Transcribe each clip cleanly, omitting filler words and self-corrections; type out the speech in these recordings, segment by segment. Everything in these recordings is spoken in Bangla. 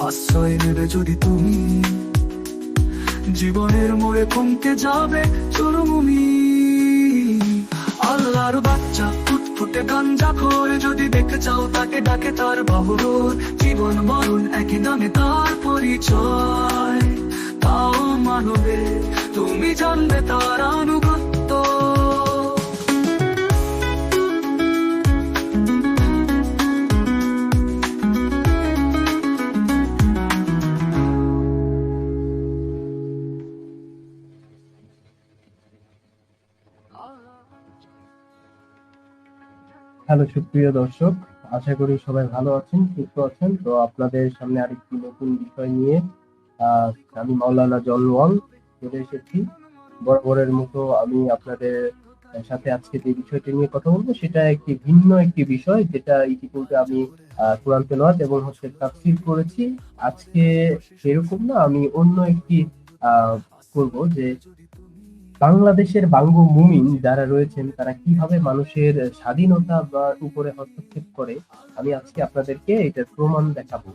আশ্রয় নেবে যদি তুমি, জীবনের মোড়ে থমকে যাবে চরমভূমি। আল্লাহর বাচ্চা ফুটফুটে গাঞ্জা খোর, যদি দেখতে চাও তাকে ডাকে তার বাহুর। জীবন মরণ একই নামে তার পরিচয়, তাও মানবে তুমি জানবে তার আনুগত্য। হ্যালো সুপ্রিয় দর্শক, আশা করি সবাই ভালো আছেন, সুস্থ আছেন। তো আপনাদের সামনে আরেকটি নতুন বিষয় নিয়ে আমি মাওলানা জলওয়াল চলে এসেছি। বরাবরের মতো আমি আপনাদের সাথে আজকে যে বিষয়টি নিয়ে কথা বলবো সেটা একটি ভিন্ন একটি বিষয়, যেটা ইতিপূর্বে আমি কোরআন তেলাওয়াত এবং তাফসীর করেছি। আজকে সেরকম না, আমি অন্য একটি করব, যে বাংলাদেশের বাঙ্গু মুমিন যারা রয়েছেন তারা কিভাবে মানুষের স্বাধীনতা বা উপরে হস্তক্ষেপ করে। আমি আজকে আপনাদেরকে এটার প্রমাণ দেখাবো।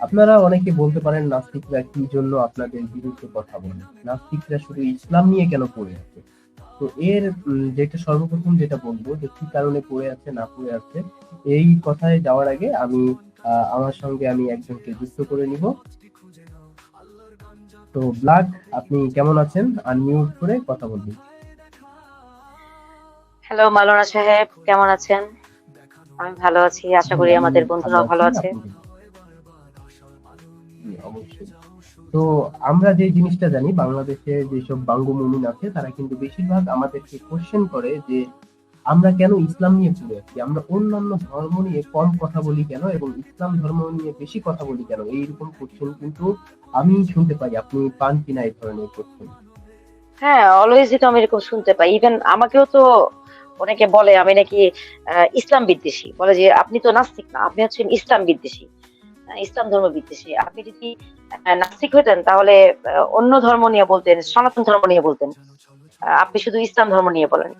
আপনারা অনেকে বলতে পারেন নাস্তিকরা কি জন্য আপনাদের বিরুদ্ধে কথা বলে, নাস্তিকরা শুধু ইসলাম নিয়ে কেন পড়ে আছে। তো এর যেটা সর্বপ্রথম যেটা বলবো যে কি কারণে পড়ে আছে না পড়ে আছে, এই কথায় যাওয়ার আগে আমি আমার সঙ্গে আমি একজনকে যুক্ত করে নিব। তো ব্লাড, আপনি কেমন আছেন? আনমিউট করে কথা বলবেন। হ্যালো মাওলানা সাহেব, কেমন আছেন? আমি ভালো আছি, আশা করি আমাদের বন্ধুরাও ভালো আছে। অবশ্যই। তো আমরা যে জিনিসটা জানি, বাংলাদেশে যেসব বাঙ্গু মুমিন আছে তারা কিন্তু বেশিরভাগ আমাদেরকে কোশ্চেন করে যে আমরা কেন ইসলাম নিয়ে পড়ে আছি, আমরা অন্যান্য ধর্ম নিয়ে কম কথা বলি কেন এবং ইসলাম ধর্ম নিয়ে বেশি কথা বলি কেন। এইরকম কোশ্চেন কিন্তু আমি শুনতে পাই। আপনি পান কিনা এই ধরনের কোশ্চেন? হ্যাঁ, অলওয়েজই তো আমি এরকম শুনতে পাই। ইভেন আমাকেও তো অনেকে বলে আমি নাকি ইসলাম বিদ্বেষী, বলে যে আপনি তো নাস্তিক না, আপনি হচ্ছেন ইসলাম বিদ্বেষী, ইসলাম ধর্ম বিদ্বেষী। আপনি যদি নাস্তিক হতেন তাহলে অন্য ধর্ম নিয়ে বলতেন, সনাতন ধর্ম নিয়ে বলতেন, আপনি শুধু ইসলাম ধর্ম নিয়ে বলেন।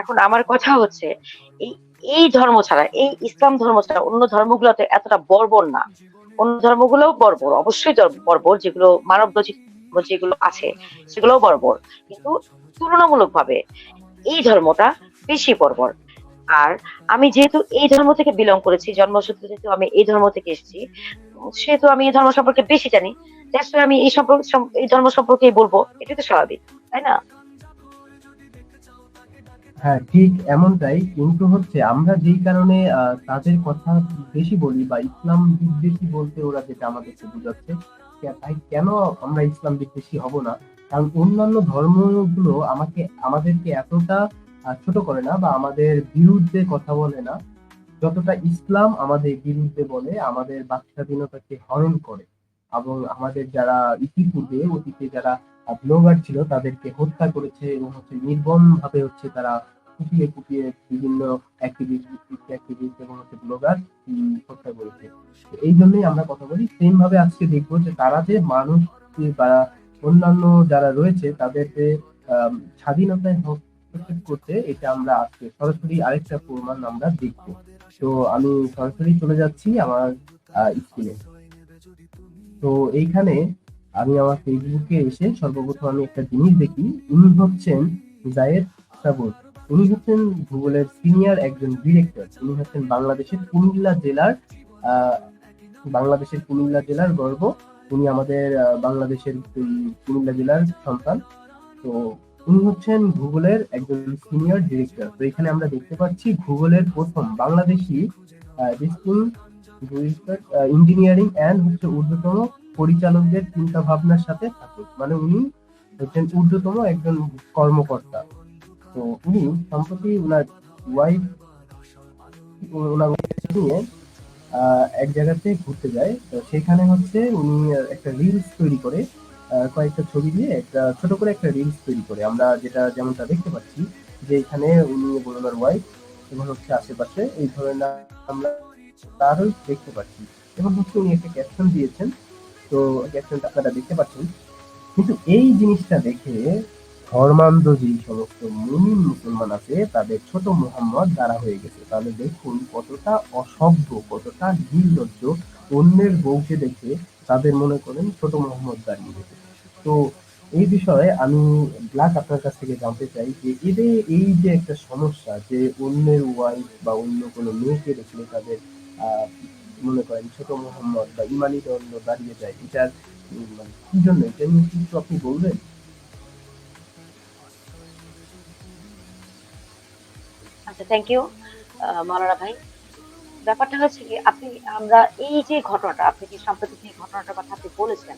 এখন আমার কথা হচ্ছে এই এই ধর্ম ছাড়া, এই ইসলাম ধর্ম ছাড়া অন্য ধর্মগুলো তো এতটা বর্বর না। অন্য ধর্মগুলোও বর্বর, অবশ্যই বর্বর, যেগুলো মানব রচিত যেগুলো আছে সেগুলোও বর্বর, কিন্তু তুলনামূলক ভাবে এই ধর্মটা বেশি বর্বর। আর আমি যেহেতু এই ধর্ম থেকে বিলং করেছি, জন্মসূত্রে যেহেতু আমি এই ধর্ম থেকে এসেছি, সেহেতু আমি এই ধর্ম সম্পর্কে বেশি জানি। আমি এই সম্পর্কে এই ধর্ম সম্পর্কেই বলবো, এটাই তো স্বাভাবিক, তাই না? হ্যাঁ, ঠিক এমনটাই। কিন্তু হচ্ছে আমরা যেই কারণে তাদের কথা বেশি বলি বা ইসলাম বিদ্বেষী বলতে ওরা যেটা আমাদেরকে বোঝাচ্ছে, তাই কেন আমরা ইসলাম বিদ্বেষী হব না? কারণ অন্যান্য ধর্মগুলো আমাদেরকে এতটা ছোট করে না বা আমাদের বিরুদ্ধে কথা বলে না, যতটা ইসলাম আমাদের বিরুদ্ধে বলে, আমাদের বাক স্বাধীনতাকে হরণ করে এবং আমাদের যারা অতীতে যারা ব্লগার ছিল তাদেরকে হত্যা করেছে এবং হচ্ছে নির্মম ভাবে হচ্ছে তারা কুপিয়ে কুপিয়ে বিভিন্ন অ্যাক্টিভিস্ট এবং হচ্ছে ব্লগার হত্যা করেছে। তো এই জন্যই আমরা কথা বলি। সেম ভাবে আজকে দেখবো যে তারা যে মানুষ বা অন্যান্য যারা রয়েছে তাদেরকে স্বাধীনতায় হস্তক্ষেপ করতে, এটা আমরা আজকে সরাসরি আরেকটা প্রমাণ আমরা দেখবো। তো আমি সরাসরি চলে যাচ্ছি আমার স্ক্রিনে। তো এইখানে আমি আমার ফেসবুকে এসে সর্বপ্রথম আমি একটা জিনিস দেখি। উনি হচ্ছেন জায়েদ সাবুর। উনি হচ্ছেন গুগলের সিনিয়র একজন ডিরেক্টর। উনি হচ্ছেন আহ, বাংলাদেশের কুমিল্লা জেলার গর্ব। উনি আমাদের বাংলাদেশের কুমিল্লা জেলার সন্তান। তো উনি হচ্ছেন গুগলের একজন সিনিয়র ডিরেক্টর। তো এখানে আমরা দেখতে পাচ্ছি গুগলের প্রথম বাংলাদেশি ইঞ্জিনিয়ারিং অ্যান্ড হচ্ছে ঊর্ধ্বতম পরিচালকদের চিন্তা ভাবনার সাথে থাকে, মানে উনি হচ্ছেন ঊর্ধ্বতম একজন কর্মকর্তা। তো উনি সম্প্রতি ওনার ওয়াইফ ওনার নিয়ে এক জায়গাতে ঘুরতে যায়। তো সেখানে হচ্ছে উনি একটা রিলস তৈরি করে, কয়েকটা ছবি দিয়ে একটা ছোট করে একটা রিলস তৈরি করে। আমরা যেমনটা দেখতে পাচ্ছি যে এখানে উনি এবং ওনার ওয়াইফ এবং হচ্ছে আশেপাশে এই ধরনের আমরা তারও দেখতে পাচ্ছি। এবং হচ্ছে উনি একটা ক্যাপশন দিয়েছেন। তো ক্যাপশনটা আপনারা দেখতে পাচ্ছেন। কিন্তু এই জিনিসটা দেখে ধর্মান্ধ যেই সমস্ত মুমিন মুসলমান আছে তাদের ছোট মুহাম্মদ দ্বারা হয়ে গেছে। তাহলে দেখুন কতটা অসভ্য, কতটা নির্লজ্জ, অন্যের বউকে দেখে তাদের মনে করেন ছোট মুহাম্মদ দাঁড়িয়ে গেছে। তো এই বিষয়ে আমি ব্ল্যাক আপনার কাছ থেকে জানতে চাই যে এদের এই যে একটা সমস্যা যে অন্যের ওয়াইফ বা অন্য কোনো মেয়েকে দেখলে তাদের আহ মনে করেন ছোট মুহাম্মদ বা ইমানি দ্বন্দ্ব দাঁড়িয়ে যায়, এটার মানে কি জন্য, এটা নিয়ে কি একটু আপনি বলবেন? আচ্ছা, থ্যাংক ইউ মাওলানা ভাই। ব্যাপারটা হচ্ছে কি, আমরা এই যে ঘটনাটা, আপনি যে সাম্প্রতিক যে ঘটনাটার কথা আপনি বলেছেন,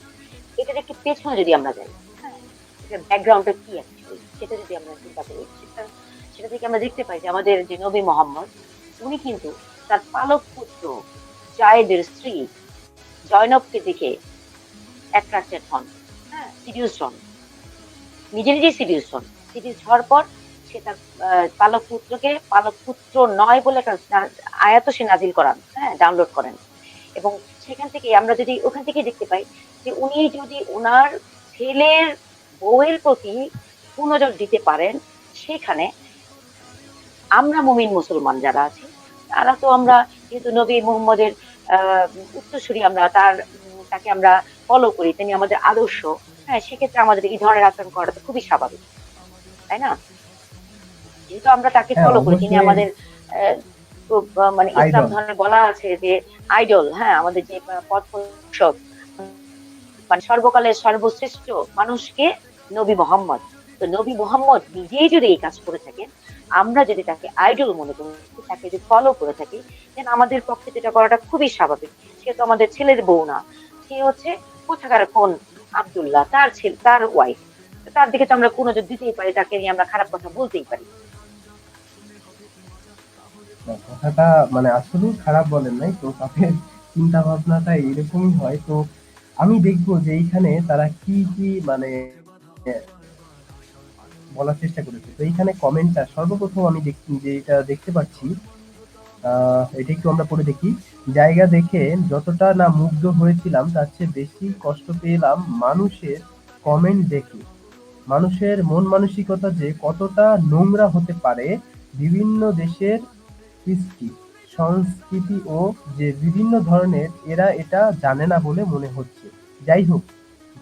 এটার একটু পেছনে যদি আমরা যাই, হ্যাঁ, এটার ব্যাকগ্রাউন্ডটা কি অ্যাকচুয়ালি, সেটা যদি আমরা চিন্তা করি, সেটা থেকে আমরা দেখতে পাই যে আমাদের যে নবী মোহাম্মদ, উনি কিন্তু তার পালক পুত্র জায়েদের স্ত্রী জয়নবকে দেখে অ্যাট্রাক্টেড হন, হ্যাঁ, সিডিউস হন, নিজে নিজেই সিরিয়াস হওয়ার পর সে তার পালক পুত্রকে পালক পুত্র নয় বলে একটা আয়াত সে নাজিল করান, হ্যাঁ, ডাউনলোড করেন। এবং সেখান থেকে আমরা যদি ওখান থেকে দেখতে পাই যে উনি যদি ওনার ছেলের বউয়ের প্রতি পুনর্জর দিতে পারেন, সেখানে আমরা মুমিন মুসলমান যারা আছি, তারা তো আমরা যেহেতু নবী মুহাম্মদের উত্তরসূরি, আমরা তাকে আমরা ফলো করি, তিনি আমাদের আদর্শ, হ্যাঁ, সেক্ষেত্রে আমাদের এই ধরনের আচরণ করাটা তো খুবই স্বাভাবিক, তাই না? যেহেতু আমরা তাকে হ্যাঁ, ফলো করি, তিনি অবশ্যই। আমাদের মানে ইসলাম আইডল। ধর্মে বলা আছে যে আইডল, হ্যাঁ, আমাদের যে পথ প্রদর্শক, মানে সর্বকালের সর্বশ্রেষ্ঠ মানুষকে নবী মোহাম্মদ। তো নবী মোহাম্মদ নিজেই যদি এই কাজ করে থাকেন, আমরা যদি তাকে আইডল মনে করি, তাকে যদি ফলো করে থাকি, দেন আমাদের পক্ষে যেটা করাটা খুবই স্বাভাবিক। সে তো আমাদের ছেলের বউ না, সে হচ্ছে কোথাকার কোন আব্দুল্লাহ, তার ছেলে, তার ওয়াইফ। তার দিকে তো আমরা কোনো নজর দিতেই পারি, তাকে নিয়ে আমরা খারাপ কথা বলতেই পারি। না, কথাটা মানে আসলেই খারাপ বলেন নাই তো, তাদের চিন্তা ভাবনাটা এরকমই হয়। তো আমি দেখবো যে এইখানে তারা কি কি মানে বলার চেষ্টা করেছে। তো এইখানে কমেন্টটা সর্বপ্রথম আমি দেখছি যে এটা দেখতে পাচ্ছি, এটা একটু আমরা পড়ে দেখি। জায়গা দেখে যতটা না মুগ্ধ হয়েছিলাম তার চেয়ে বেশি কষ্ট পেলাম মানুষের কমেন্ট দেখে। মানুষের মন মানসিকতা যে কতটা নোংরা হতে পারে, বিভিন্ন দেশের কৃষ্টি, সংস্কৃতি ও যে বিভিন্ন ধরনের, এরা এটা জানে না বলে মনে হচ্ছে। যাই হোক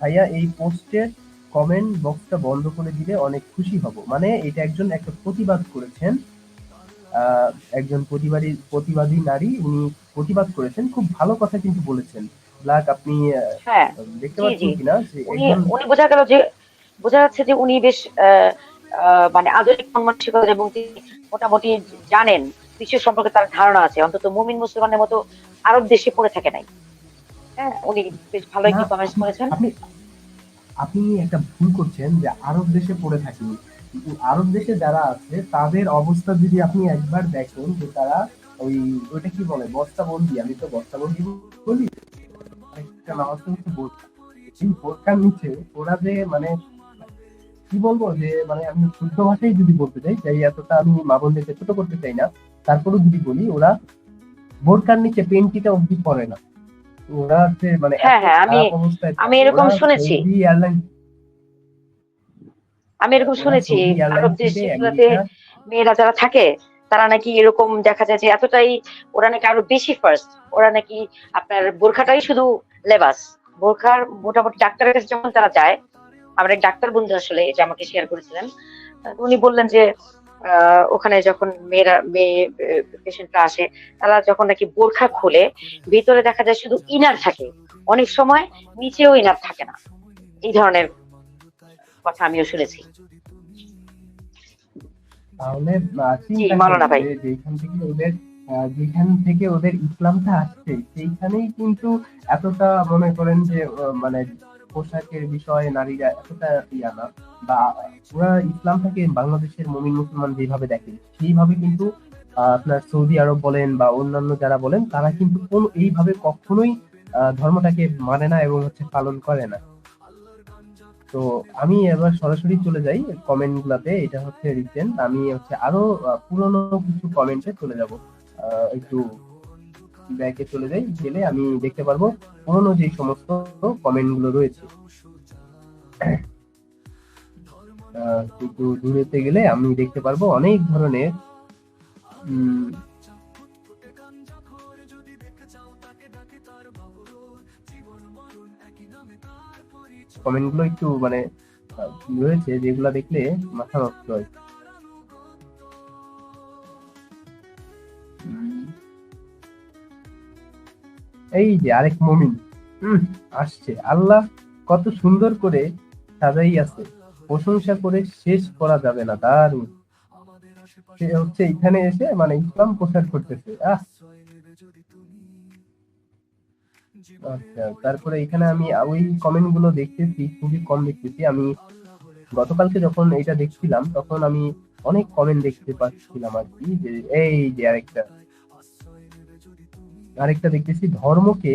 ভাইয়া, এই পোস্টের কমেন্ট বক্সটা বন্ধ করে দিলে অনেক খুশি হব। মানে এটা একজন একটা প্রতিবাদ করেছেন, আহ, একজন প্রতিবাদী নারী, উনি প্রতিবাদ করেছেন, খুব ভালো কথা কিন্তু বলেছেন। ব্ল্যাক আপনি হ্যাঁ, দেখতে জি পাচ্ছেন জি, কিনা যে উনি একজন, উনি বোঝা গেল যে, বোঝা যাচ্ছে যে উনি বেশ মানে আধুনিক মন মানসিকতা, এবং তিনি মোটামুটি জানেন, বিশ্ব সম্পর্কে তার ধারণা আছে, অন্তত মুমিন মুসলমানের মতো আরব দেশে পড়ে থাকে নাই। হ্যাঁ, উনি বেশ ভালো না, একটি কমেন্টস আপনি করেছেন। আপনি আপনি একটা ভুল করছেন যে আরব দেশে পড়ে থাকিনি। কিন্তু আরব দেশে যারা আছে তাদের অবস্থা যদি আপনি একবার দেখেন যে তারা ওই, ওইটা কি বলে, বস্তাবন্দি, আমি তো বস্তাবন্দি বলি, একটা নামাজ পড়তে বোরকা, এই বোরকার নিচে ওরা যে মানে কি বলবো যে মানে আমি শুদ্ধ ভাষায় যদি বলতে চাই, তাই এতটা আমি মা বোনদেরকে ছোট করতে চাই না, তারপরেও যদি বলি ওরা বোরকার নিচে পেন্টিটা অব্দি পরে না। ওরা যে মানে হ্যাঁ এত হ্যাঁ, আমি খারাপ অবস্থায় আমি থাকে এরকম ওরা। শুনেছি, সৌদি এয়ারলাইন, আমি এরকম ওরা শুনেছি সৌদি এয়ারলাইন আরব দেশ থেকে যেগুলোতে আমেরিকা। মেয়েরা যারা থাকে, তারা নাকি এরকম দেখা যায় যে এতটাই, ওরা নাকি আরো বেশি ফার্স্ট, ওরা নাকি আপনার বোরখাটাই শুধু লেবাস, বোরখার মোটামুটি ডাক্তারের কাছে যখন তারা যায়, আমার এক ডাক্তার বন্ধু আসলে এটা আমাকে শেয়ার করেছিলেন, উনি বললেন যে ওখানে যখন মেয়ে পেশেন্টরা আসে, তারা যখন নাকি বোরখা খুলে, ভিতরে দেখা যায় শুধু ইনার থাকে, অনেক সময় নিচেও ইনার থাকে না। এই ধরনের কথা আমিও শুনেছি। তাহলে জি চিন্তা করেন মাওলানা ভাই। যে যেখান থেকে ওদের ইসলামটা আসছে সেইখানেই কিন্তু এতটা মনে করেন যে মানে পোশাকের বিষয়ে নারীরা এতটা ইয়া না, বা ওরা ইসলামটাকে বাংলাদেশের মুমিন মুসলমান যেভাবে দেখে সেইভাবে কিন্তু আপনার সৌদি আরব বলেন বা অন্যান্য যারা বলেন তারা কিন্তু কোন এইভাবে কখনোই ধর্মটাকে মানে না এবং হচ্ছে পালন করে না। তো আমি এবার সরাসরি চলে যাই কমেন্ট গুলাতে, এটা হচ্ছে রিসেন্ট, আমি হচ্ছে আরো পুরনো কিছু কমেন্টে চলে যাব। একটু ব্যাকে চলে যাই, গেলে আমি দেখতে পারবো পুরনো যে সমস্ত কমেন্ট গুলো রয়েছে। একটু দূরেতে গেলে আমি দেখতে পারবো অনেক ধরনের কমেন্ট গুলো একটু মানে রয়েছে যেগুলো দেখলে মাথা নষ্ট হয়। এই যে আরেক মুমিন আসছে। আল্লাহ কত সুন্দর করে সাজাই আছে, প্রশংসা করে শেষ করা যাবে না। দারুণ। সে হচ্ছে এখানে এসে মানে ইসলাম প্রচার করতেছে। আচ্ছা, তারপরে এখানে আমি ওই কমেন্ট গুলো দেখতেছি, খুবই কম দেখতেছি। আমি গতকালকে যখন এটা দেখছিলাম তখন আমি অনেক কমেন্ট দেখতে পাচ্ছিলাম আর কি, যে এই যে আরেকটা দেখতেছি, ধর্মকে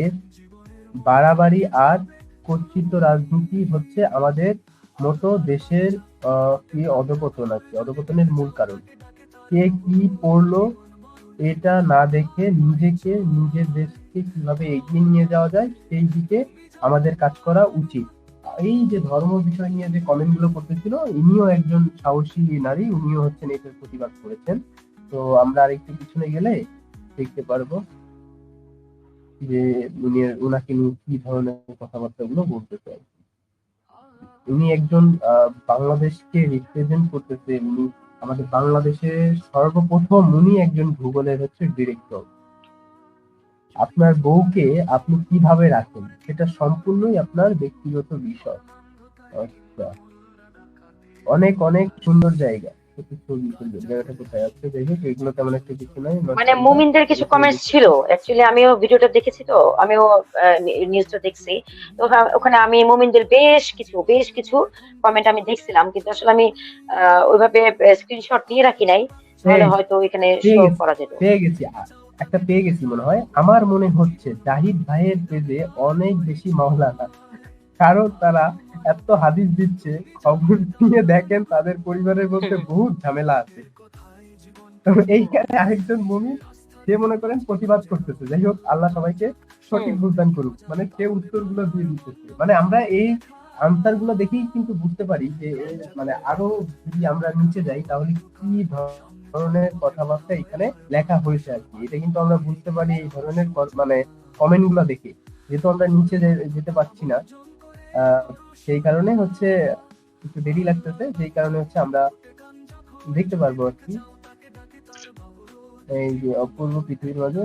বাড়াবাড়ি আর কর্তৃত্ব রাজনীতি হচ্ছে আমাদের মতো দেশের কি অধপতন আছে, অধপতনের মূল কারণ। কে কি পড়লো এটা না দেখে নিজেকে, নিজের দেশকে কিভাবে এগিয়ে নিয়ে যাওয়া যায় সেই দিকে আমাদের কাজ করা উচিত। এই যে ধর্ম বিষয় নিয়ে যে কমেন্ট গুলো করতেছিল, ইনিও একজন সাহসী নারী, উনিও হচ্ছেন এটার প্রতিবাদ করেছেন। তো আমরা আরেকটু পিছনে গেলে দেখতে পারবো যে উনাকে নিয়ে কি ধরনের কথাবার্তা গুলো বলতে চাই। উনি একজন বাংলাদেশকে রিপ্রেজেন্ট করতেছে। উনি আমাদের বাংলাদেশের সর্বপ্রথম, উনি একজন ভূগোলের হচ্ছে ডিরেক্টর। আপনার বউকে আপনি কিভাবে রাখেন সেটা সম্পূর্ণই আপনার ব্যক্তিগত বিষয়। আচ্ছা, অনেক অনেক সুন্দর জায়গা। জায়গাটা কোথায় আছে? যাই হোক, এগুলো তেমন একটা কিছু নাই। মানে মুমিনদের কিছু কমেন্টস ছিল, অ্যাকচুয়ালি আমিও ভিডিওটা দেখেছি, তো আমিও নিউজটা দেখছি। তো ওখানে আমি মুমিনদের বেশ কিছু কমেন্ট আমি দেখছিলাম, কিন্তু আসলে আমি ওইভাবে স্ক্রিনশট নিয়ে রাখি নাই, তাহলে হয়তো এখানে শো করা যেত। একটা পেয়ে গেছি মনে হয়। আমার মনে হচ্ছে জাহিদ ভাইয়ের পেজে অনেক বেশি মাওলানা, কারণ তারা এত হাদিস দিচ্ছে, খবর নিয়ে দেখেন তাদের পরিবারের মধ্যে বহুত ঝামেলা আছে। তো এইখানে আরেকজন মুমিন, সে মনে করেন প্রতিবাদ করতেছে। যাই হোক, আল্লাহ সবাইকে সঠিক বুঝদান করুক। মানে সে উত্তরগুলো দিয়ে দিতেছে, মানে আমরা এই আনসার গুলো দেখেই কিন্তু বুঝতে পারি যে মানে আরো যদি আমরা নিচে যাই তাহলে কি ধরনের কথাবার্তা এখানে লেখা হয়েছে আর কি। এটা কিন্তু আমরা বুঝতে পারি এই ধরনের মানে কমেন্ট গুলো দেখে। যেহেতু আমরা নিচে যেতে পারছি না, সেই কারণে হচ্ছে একটু দেরি লাগতেছে, সেই কারণে হচ্ছে আমরা দেখতে পারবো আর কি। এই যে অপূর্ব পৃথিবীর মাঝে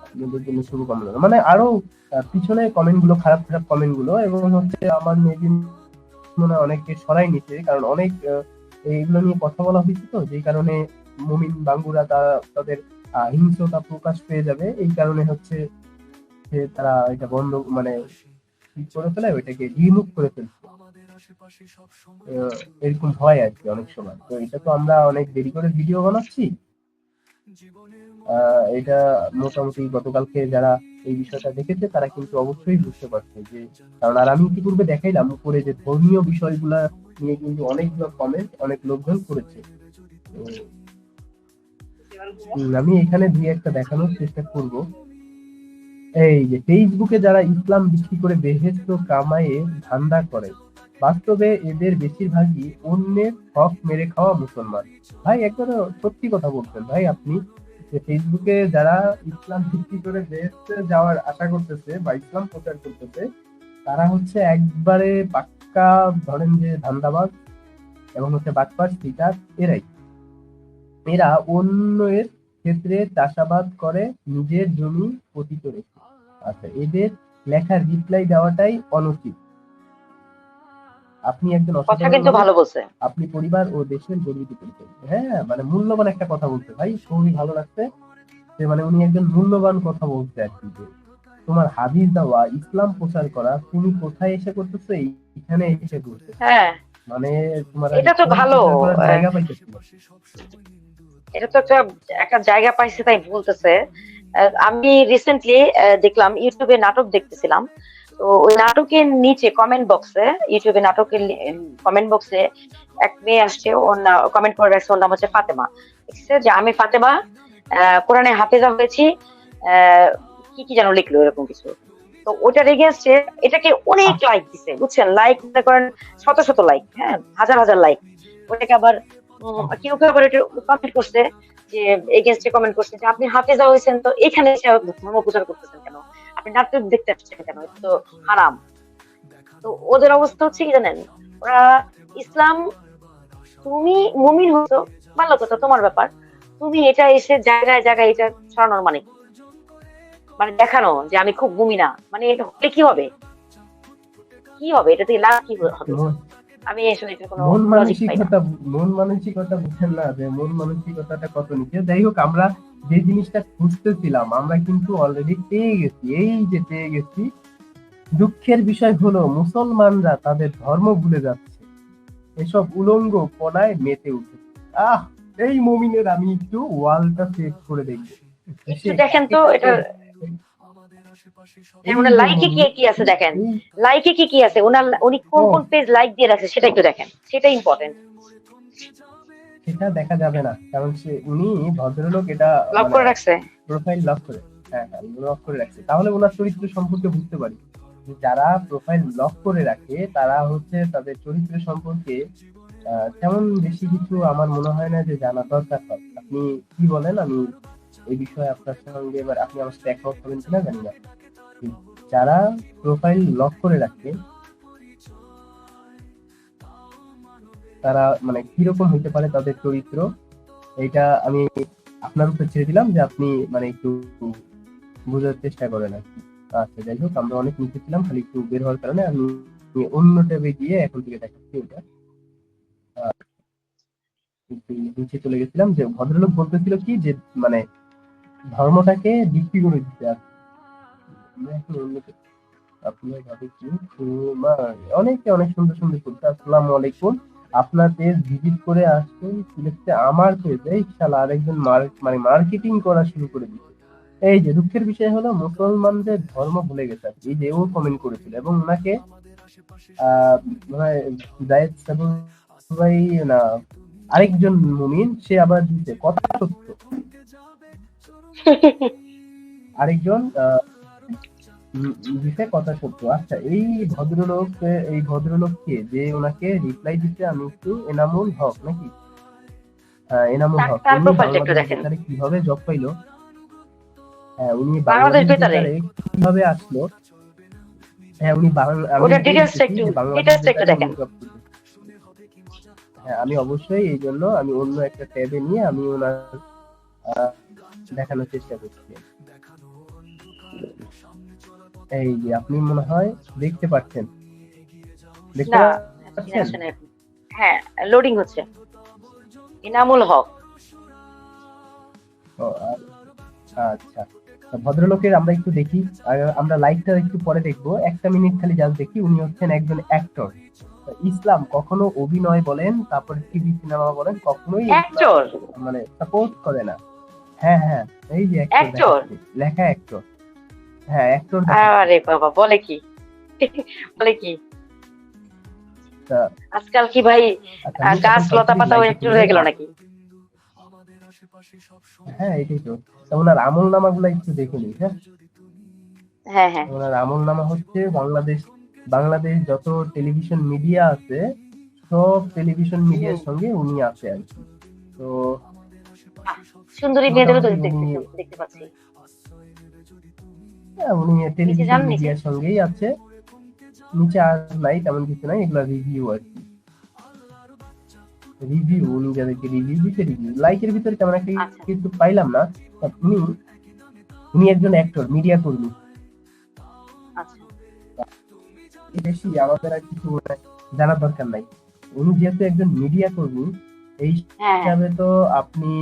আপনাদের জন্য শুভকামনা। মানে আরো পিছনে কমেন্ট গুলো, খারাপ খারাপ কমেন্ট গুলো, এবং হচ্ছে আমার মেবি মনে হয় অনেককে সরাই নিচ্ছে, কারণ অনেক এইগুলো নিয়ে কথা বলা হয়েছে, তো যেই কারণে মুমিন বাঙ্গুরা তাদের হিংস্রতা প্রকাশ পেয়ে যাবে। এই কারণে হচ্ছে যে তারা এটা বন্ধ মানে করে ফেলে, ওইটাকে রিমুভ করে ফেলছে। এরকম হয় আর কি অনেক সময়। তো এটা তো আমরা অনেক দেরি করে ভিডিও বানাচ্ছি। এটা মোটামুটি গতকালকে যারা এই বিষয়টা দেখেছে তারা কিন্তু অবশ্যই বুঝতে পারছে যে, কারণ আর আমি ইতিপূর্বে দেখাইলাম উপরে যে ধর্মীয় বিষয়গুলা নিয়ে কিন্তু অনেকগুলো কমেন্ট অনেক লোকজন করেছে। আমি এখানে দুই একটা দেখানোর চেষ্টা করব। এই যে ফেসবুকে যারা ইসলাম বিক্রি করে বেহেশত কামায়ে ধান্দা করে, বাস্তবে এদের বেশিরভাগই অন্যের হক মেরে খাওয়া মুসলমান। ভাই একবার সত্যি কথা বলছেন ভাই আপনি, যে ফেসবুকে যারা ইসলাম বিক্রি করে বেহেশতে যাওয়ার আশা করতেছে বা ইসলাম প্রচার করতেছে, তারা হচ্ছে একবারে পাক্কা ধরেন যে ধান্দাবাজ এবং হচ্ছে বাটপার সিটার। এরা অন্যের ক্ষেত্রে চাষাবাদ করে, নিজের জমি পতিত রেখে। আচ্ছা, এদের লেখার রিপ্লাই দেওয়াটাই অনুচিত। আপনি একজন কথা কিন্তু ভালো বলছে। আপনি পরিবার ও দেশের গর্বিত করেছেন। হ্যাঁ, মানে মূল্যবান একটা কথা বলতে ভাই, খুবই ভালো লাগছে যে মানে উনি একজন মূল্যবান কথা বলতে আর কি, যে তোমার হাদিস দেওয়া, ইসলাম প্রচার করা তুমি কোথায় এসে করতেছো? এখানে এসে করতে। হ্যাঁ, মানে তোমার এটা তো ভালো, জায়গা পাইতেছি। এটা তো একটা জায়গা পাইছে তাই বলতেছে। আমি রিসেন্টলি দেখলাম, ইউটিউবে নাটক দেখতেছিলাম, তো ওই নাটকের নিচে কমেন্ট বক্সে, ইউটিউবে নাটকের কমেন্ট বক্সে এক মেয়ে আসছে, ওর কমেন্ট করে রাখছে, ওর নাম হচ্ছে ফাতেমা। লিখছে যে আমি ফাতেমা, কোরআনে হাফেজা হয়েছি, কি কি যেন লিখলো এরকম কিছু। তো ওটার এগেইনস্টে এটাকে অনেক লাইক দিছে, বুঝছেন? লাইক মনে করেন শত শত লাইক, হ্যাঁ, হাজার হাজার লাইক। ওটাকে আবার কেউ কেউ আবার এটা কমেন্ট করছে যে এগেনস্টে কমেন্ট করছে যে আপনি হাফেজা হয়েছেন তো এখানে এসে ধর্ম প্রচার করতেছেন কেন, আপনি নাটক দেখতে আসছেন কেন, এটা তো হারাম। তো ওদের অবস্থা হচ্ছে কি জানেন, ওরা ইসলাম, তুমি মুমিন হতো ভালো কথা, তোমার ব্যাপার, তুমি এটা এসে জায়গায় জায়গায় এটা ছড়ানোর মানে কি? মানে দেখানো যে আমি খুব মুমিনা, মানে এটা হলে কি হবে, কি হবে, এটা থেকে লাভ কি হবে? মন আমি আসলে এটা কোনো মন লজিক পাই না। মানসিকতা মন মানসিকতা বুঝেন না যে মন মানসিকতাটা কত নিচে। যাই হোক, আমরা যে জিনিসটা খুঁজতেছিলাম আমরা কিন্তু অলরেডি পেয়ে গেছি, এই যে পেয়ে গেছি। দুঃখের বিষয় হলো মুসলমানরা তাদের ধর্ম ভুলে যাচ্ছে, এসব উলঙ্গ পনায় মেতে উঠে। আহ, এই মুমিনের আমি একটু ওয়ালটা সেভ করে দেখবো। একটু দেখেন তো এটা, এই ওনার যে লাইকে কি মুমিন, কি আছে দেখেন, এই লাইকে কি কি আছে, উনি কোন ও, কোন পেজ লাইক দিয়ে রাখছে সেটা একটু দেখেন, সেটা ইম্পর্টেন্ট। সেটা দেখা যাবে না, কারণ উনি ভদ্রলোক এটা লক মানে করে রাখছে। প্রোফাইল লক করে, হ্যাঁ হ্যাঁ লক করে রাখছে। তাহলে ওনার চরিত্র সম্পর্কে বুঝতে পারি যে যারা প্রোফাইল লক করে রাখে তারা হচ্ছে তাদের চরিত্র সম্পর্কে তেমন বেশি কিছু আমার মনে হয় না যে জানা দরকার হয়। আপনি কি বলেন? আমি এই বিষয়ে আপনার সঙ্গে এবার আপনি আমার সাথে একমত হবেন কিনা জানি না। যারা প্রোফাইল লক করে রাখে তারা মানে কিরকম হইতে পারে তাদের চরিত্র, এটা আমি আপনার উপর ছেড়ে দিলাম যে আপনি মানে একটু বোঝার চেষ্টা করেন আর কি। আচ্ছা, যাই হোক, আমরা অনেক নিচে ছিলাম, খালি একটু বের হওয়ার কারণে আমি অন্য ট্যাবে গিয়ে এখন থেকে দেখাচ্ছি ওটা। একটু নিচে চলে গেছিলাম যে ভদ্রলোক বলতেছিল কি যে মানে ধর্মটাকে বিক্রি করে দিতে আর কি। আমরা এখন অন্যকে আপনার ভাবে কি অনেকে অনেক সুন্দর সুন্দর করছে। আসসালামু আলাইকুম, আপনার পেজ ভিজিট করে আসছেন, সিলেক্টে আমার পেজ, এই শালা আরেকজন মানে মার্কেটিং করা শুরু করে দিচ্ছে। এই যে দুঃখের বিষয় হলো মুসলমানদের ধর্ম ভুলে গেছে। এই যে ও কমেন্ট করেছিল এবং ওনাকে মানে জায়েদ সাবুর ভাই না আরেকজন মুমিন সে আবার দিতে কথা সত্য, আরেকজন দিতে কথা সত্য। আচ্ছা, এই ভদ্রলোককে যে ওনাকে রিপ্লাই দিতে, আমি একটু এনামুল হক নাকি, এনামুল হক, তার উনি প্রোফাইলটা একটু বাংলাদেশ দেখেন, বেতারে কিভাবে জব পাইলো? হ্যাঁ, উনি বাংলাদেশ বাংলাদেশ বেতারে বেতারে কিভাবে আসলো? হ্যাঁ, উনি আমি ওটা এটাই ডিটেলসটা বলতেছি একটু, যে বাংলাদেশ ডিটেলসটা একটু বেতারে উনি দেখেন। জব করতেন। হ্যাঁ, আমি অবশ্যই এই জন্য আমি অন্য একটা ট্যাবে নিয়ে আমি ওনার আহ, দেখানোর চেষ্টা করছি। এই যে আপনি মনে হয় দেখতে পাচ্ছেন, দেখতে না, পাচ্ছেন? আসেন এখন। হ্যাঁ, লোডিং হচ্ছে। ইনামুল হক। ও, আচ্ছা, তা ভদ্রলোকের আমরা একটু দেখি, আমরা লাইকটা একটু পরে দেখবো, একটা মিনিট খালি জাস্ট দেখি। উনি হচ্ছেন একজন অ্যাক্টর। ইসলাম কখনো অভিনয় বলেন তারপরে টিভি সিনেমা বলেন কখনোই এগুলা অ্যাক্টর, মানে সাপোর্ট করে না। হ্যাঁ হ্যাঁ, এই যে অ্যাক্টর অ্যাক্টর। দেখাচ্ছে, লেখা অ্যাক্টর, হ্যাঁ অ্যাক্টর আরে বাবা, বলে কি, বলে কি, তা আজকাল কি ভাই আচ্ছা, আমি গাছ এখন লতা সরাসরি পাতাও লাইভে অ্যাক্টর চলে হয়ে যাবো। গেল নাকি? হ্যাঁ, এটাই তো। তা ওনার আমল নামা গুলা একটু দেখে নিই। হ্যাঁ, হ্যাঁ হ্যাঁ। ওনার আমল নামা হচ্ছে বাংলাদেশ যত টেলিভিশন মিডিয়া আছে সব টেলিভিশন মিডিয়ার হুম। সঙ্গে উনি আছে আর কি। তো বাহ, সুন্দরী মেয়েদেরও তো মোটামুটি উনি দেখতে পাচ্ছি। উনি নিচে টেলিভিশন যান, নিচে। মিডিয়ার সঙ্গেই আছে। নিচে আর নাই তেমন কিছু নাই, এগুলা রিভিউ আর কি। রিভিউ, উনি যাদেরকে রিভিউ দিতে, রিভিউ লাইকের ভিতরে তেমন একটা আচ্ছা কিছু পাইলাম না। তা উনি একজন অ্যাক্টর, মিডিয়া কর্মী। আচ্ছা। বেশি আমাদের আর কিছু জানার দরকার নাই। উনি যেহেতু একজন মিডিয়া কর্মী, এই হ্যাঁ হ্যাঁ হিসাবে তো আপনি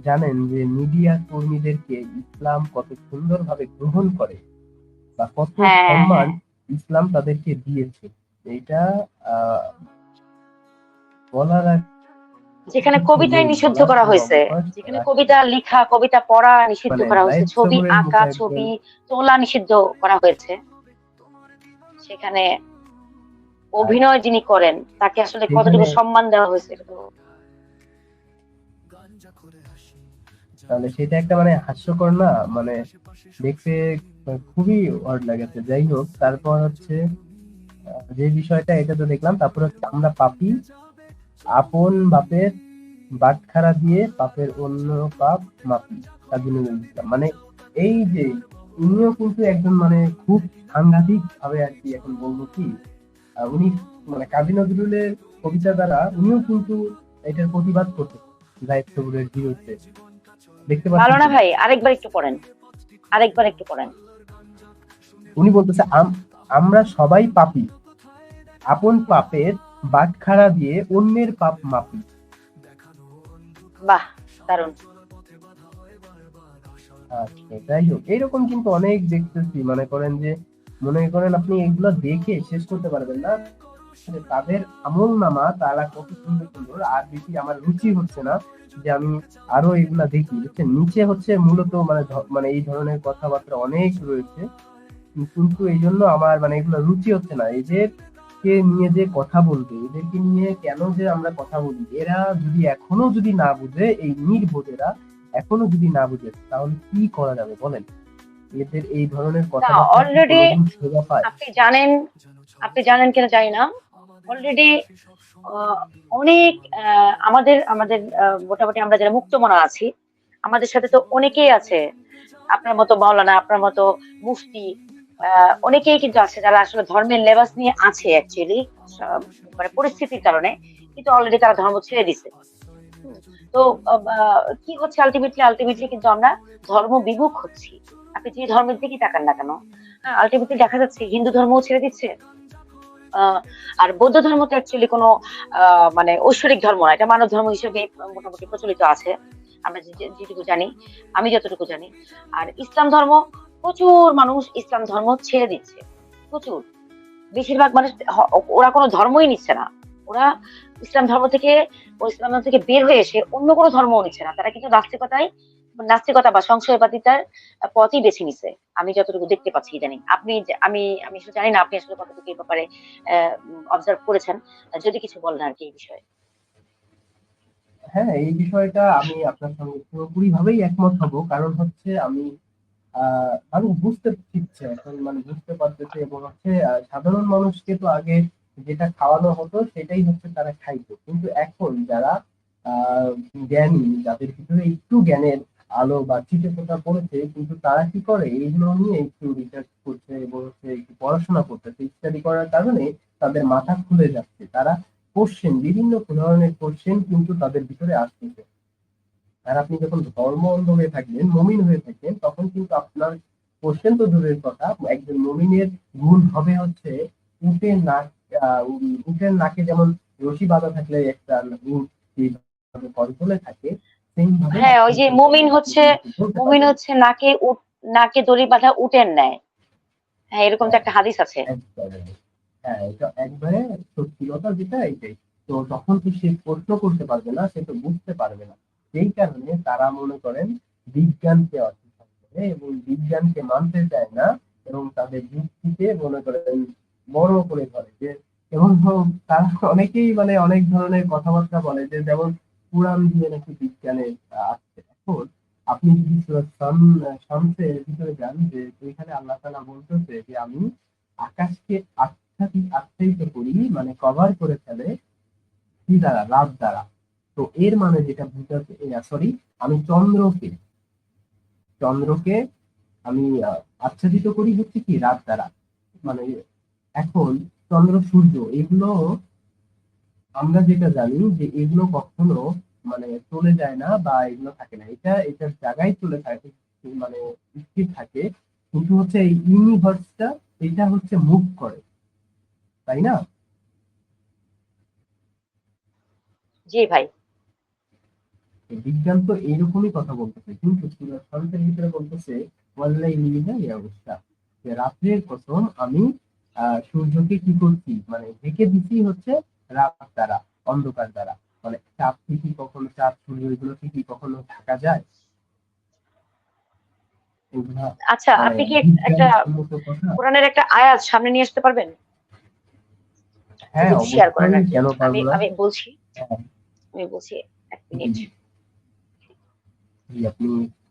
জানেন যে মিডিয়া কর্মীদেরকে ইসলাম কত সুন্দরভাবে গ্রহণ করে বা কত হ্যাঁ হ্যাঁ সম্মান হ্যাঁ। ইসলাম তাদেরকে দিয়েছে। এইটা আহ, বলার আর যেখানে কিছু কবিতায় নেই, নিষিদ্ধ বলার করা কোনো হয়েছে, অবকাশ যেখানে রাখে কবিতা লেখা, কবিতা পড়া নিষিদ্ধ মানে করা হয়েছে, জায়েদ ছবি সাবুরের মতো আঁকা, একজন। ছবি তোলা নিষিদ্ধ করা হয়েছে, সেখানে আর অভিনয় যিনি করেন তাকে আসলে সেখানে কতটুকু সম্মান দেওয়া হয়েছে এটা তো। তাহলে সেটা একটা মানে হাস্যকর না, মানে দেখতে খুবই অড লাগেছে। যাই হোক, তারপর হচ্ছে যে বিষয়টা এটা তো দেখলাম, তারপর হচ্ছে আমরা পাপি আপন বাপের বাটখারা দিয়ে পাপের অন্য পাপ মাপি, কাজী নজরুল ইসলাম। মানে এই যে উনিও কিন্তু একজন মানে খুব সাংঘাতিক ভাবে আর কি, এখন বলবো কি, উনি মানে কাজী নজরুলের কবিতা দ্বারা উনিও কিন্তু এটার প্রতিবাদ করতে, জাহিদ কবিরের বিরুদ্ধে, দেখতে ভালো পাচ্ছেন না কিনা। ভাই, আরেকবার একটু পড়েন, আরেকবার একটু পড়েন। উনি বলতেছে আমরা সবাই পাপী, আপন হুম, পাপের বাটখারা দিয়ে অন্যের পাপ মাপি। বাহ, দারুণ। আচ্ছা, যাই হোক, এইরকম কিন্তু অনেক দেখতেছি, মনে করেন যে, মনে করেন আপনি এগুলো দেখে শেষ করতে পারবেন না যে তাদের আমল নামা তারা কত সুন্দর সুন্দর। আর বেশি আমার রুচি হচ্ছে না যে আমি আরো এগুলা দেখি, বুঝছেন। নিচে হচ্ছে মূলত মানে মানে এই ধরনের কথাবার্তা অনেক রয়েছে, কিন্তু এই জন্য আমার মানে এগুলো রুচি হচ্ছে না। এদেরকে নিয়ে যে কথা বলবে, এদেরকে নিয়ে কেন যে আমরা কথা বলি, এরা যদি এখনো যদি না বুঝে, এই নির্বোধেরা এখনো যদি না বুঝে, তাহলে কি করা যাবে বলেন। এদের এই ধরনের না, কথাবার্তা কি অলরেডি কোনোদিন শোভা পায়? আপনি জানেন, আপনি জানেন কিনা জানি না, অলরেডি অনেক আমাদের আমাদের মোটামুটি আমরা যারা মুক্তমনা আছি, আমাদের সাথে তো অনেকেই আছে, আপনার মতো মাওলানা, আপনার মতো মুফতি, অনেকেই কিন্তু আছে যারা আসলে ধর্মের লেবাস নিয়ে আছে অ্যাকচুয়ালি, মানে পরিস্থিতির কারণে, কিন্তু অলরেডি তারা ধর্ম ছেড়ে দিছে। হুম, তো কি হচ্ছে আলটিমেটলি, আলটিমেটলি কিন্তু আমরা ধর্ম বিমুখ হচ্ছি। আপনি যে ধর্মের দিকেই তাকান না কেন, আলটিমেটলি দেখা যাচ্ছে হিন্দু ধর্মও ছেড়ে দিচ্ছে। আহ, আর বৌদ্ধ ধর্ম তো অ্যাকচুয়ালি কোনো মানে ঐশ্বরিক ধর্ম না, এটা মানব ধর্ম হিসেবে মোটামুটি প্রচলিত আছে, আমরা যেটুকু জানি, আমি যতটুকু জানি। আর ইসলাম ধর্ম, প্রচুর মানুষ ইসলাম ধর্ম ছেড়ে দিচ্ছে, প্রচুর, বেশিরভাগ মানুষ ওরা কোনো ধর্মই নিচ্ছে না। ওরা ইসলাম ধর্ম থেকে, ও ইসলাম ধর্ম থেকে বের হয়ে এসে অন্য কোনো ধর্ম নিচ্ছে না, তারা কিন্তু নাস্তিকতা বা সংশয়বাদিতার পথই বেছে নিছে। আমি যতটুকু দেখতে পাচ্ছি ইদানিং, আপনি আমি আমি আসলে জানি না আপনি আসলে কতটুকু এই ব্যাপারে অবজার্ভ করেছেন, যদি কিছু বলেন আর কি এই বিষয়ে। হ্যাঁ, এই বিষয়টা আমি আপনার সঙ্গে পুরোপুরি ভাবেই একমত হব। কারণ হচ্ছে আমি বুঝতে শিখছে এখন, মানে বুঝতে পারতেছে, এবং হচ্ছে সাধারণ মানুষকে তো আগে যেটা খাওয়ানো হতো সেটাই হচ্ছে তারা খাইতো, কিন্তু এখন যারা আহ জ্ঞানী, যাদের ভিতরে একটু জ্ঞানের আলো বা ছিটে ফোঁটা পড়েছে, কিন্তু তারা কি করে, এইগুলো নিয়ে একটু রিসার্চ করছে এবং হচ্ছে একটু পড়াশোনা করতেছে, স্টাডি করার কারণে তাদের মাথা খুলে যাচ্ছে। তারা কোশ্চেন, বিভিন্ন ধরনের কোশ্চেন কিন্তু তাদের ভিতরে আসতেছে। আর আপনি যখন ধর্ম অন্ধ হয়ে থাকবেন, মমিন হয়ে থাকবেন, তখন কিন্তু আপনার কোশ্চেন তো দূরের কথা, একজন মমিনের গুণ হবে হচ্ছে উটের নাক, উটের নাকে যেমন রশি বাঁধা থাকলে একটা উট যেভাবে কন্ট্রোলে থাকে, সেইম ভাবে হ্যাঁ, ওই আপনার যে কোশ্চেন আপনি কিন্তু বলতে মুমিন পারবেন। হচ্ছে নাকে দড়ি বাঁধা উটের ন্যায়। হ্যাঁ, এরকম তো হ্যাঁ, একটা হাদিস আছে। একবারে। হ্যাঁ, এটা একবারে সত্যি কথা, যেটা এটাই। তো তখন তো সে প্রশ্ন করতে পারবে না, সে তো বুঝতে পারবে না। সেই কারণে তারা মনে করেন বিজ্ঞানকে অস্বীকার করে এবং বিজ্ঞানকে মানতে চায় না, এবং তাদের যুক্তিকে মনে করেন বড় করে ধরে যে, এবং তারা অনেকেই মানে অনেক ধরনের কথাবার্তা বলে যে, যেমন কোরআন দিয়ে নাকি বিজ্ঞানের আসছে। এখন আপনি যদি সূরা শামসের ভিতরে যান, যে ওইখানে আল্লাহ তাআলা বলতেছে যে আমি আকাশকে আচ্ছাদিত করি, মানে কভার করে ফেলে কি দ্বারা, রাত দ্বারা। তো এর মানে যেটা বুঝাতে, সরি, আমি চন্দ্রকে আমি আচ্ছাদিত করি হচ্ছে কি রাত দ্বারা। মানে এখন চন্দ্র সূর্য এগুলো আমরা যেটা জানি যে এগুলো কখনো মানে চলে যায় না বা এগুলো থাকে না, এটার জায়গায় চলে থাকে, মানে স্থির থাকে। কিন্তু হচ্ছে এই ইউনিভার্সটা, এটা হচ্ছে মুভ করে, তাই না? জি ভাই। তো বিজ্ঞান তো এইরকমই কথা বলতেছে, কিন্তু শান্তের ভিতরে বলতেছে ওয়াল্লাইলি ইযা ইয়াগশা, যে রাত্রের কসম, আমি সূর্যকে কি করছি, মানে ঢেকে দিচ্ছি হচ্ছে রাত দ্বারা, অন্ধকার দ্বারা। মানে চাঁদ সূর্য এগুলোকে কি কখনো ঢাকা যায়? এগুলা আচ্ছা, মানে আপনি কি একটা বিজ্ঞানসম্মত কথা। কোরআনের একটা আয়াত সামনে নিয়ে আসতে পারবেন? হ্যাঁ, যদি শেয়ার করেন অবশ্যই, আর কি। কেন আমি পারবো না। আমি বলছি, হ্যাঁ, আমি বলছি, এক জি মিনিট। জি জি, আপনি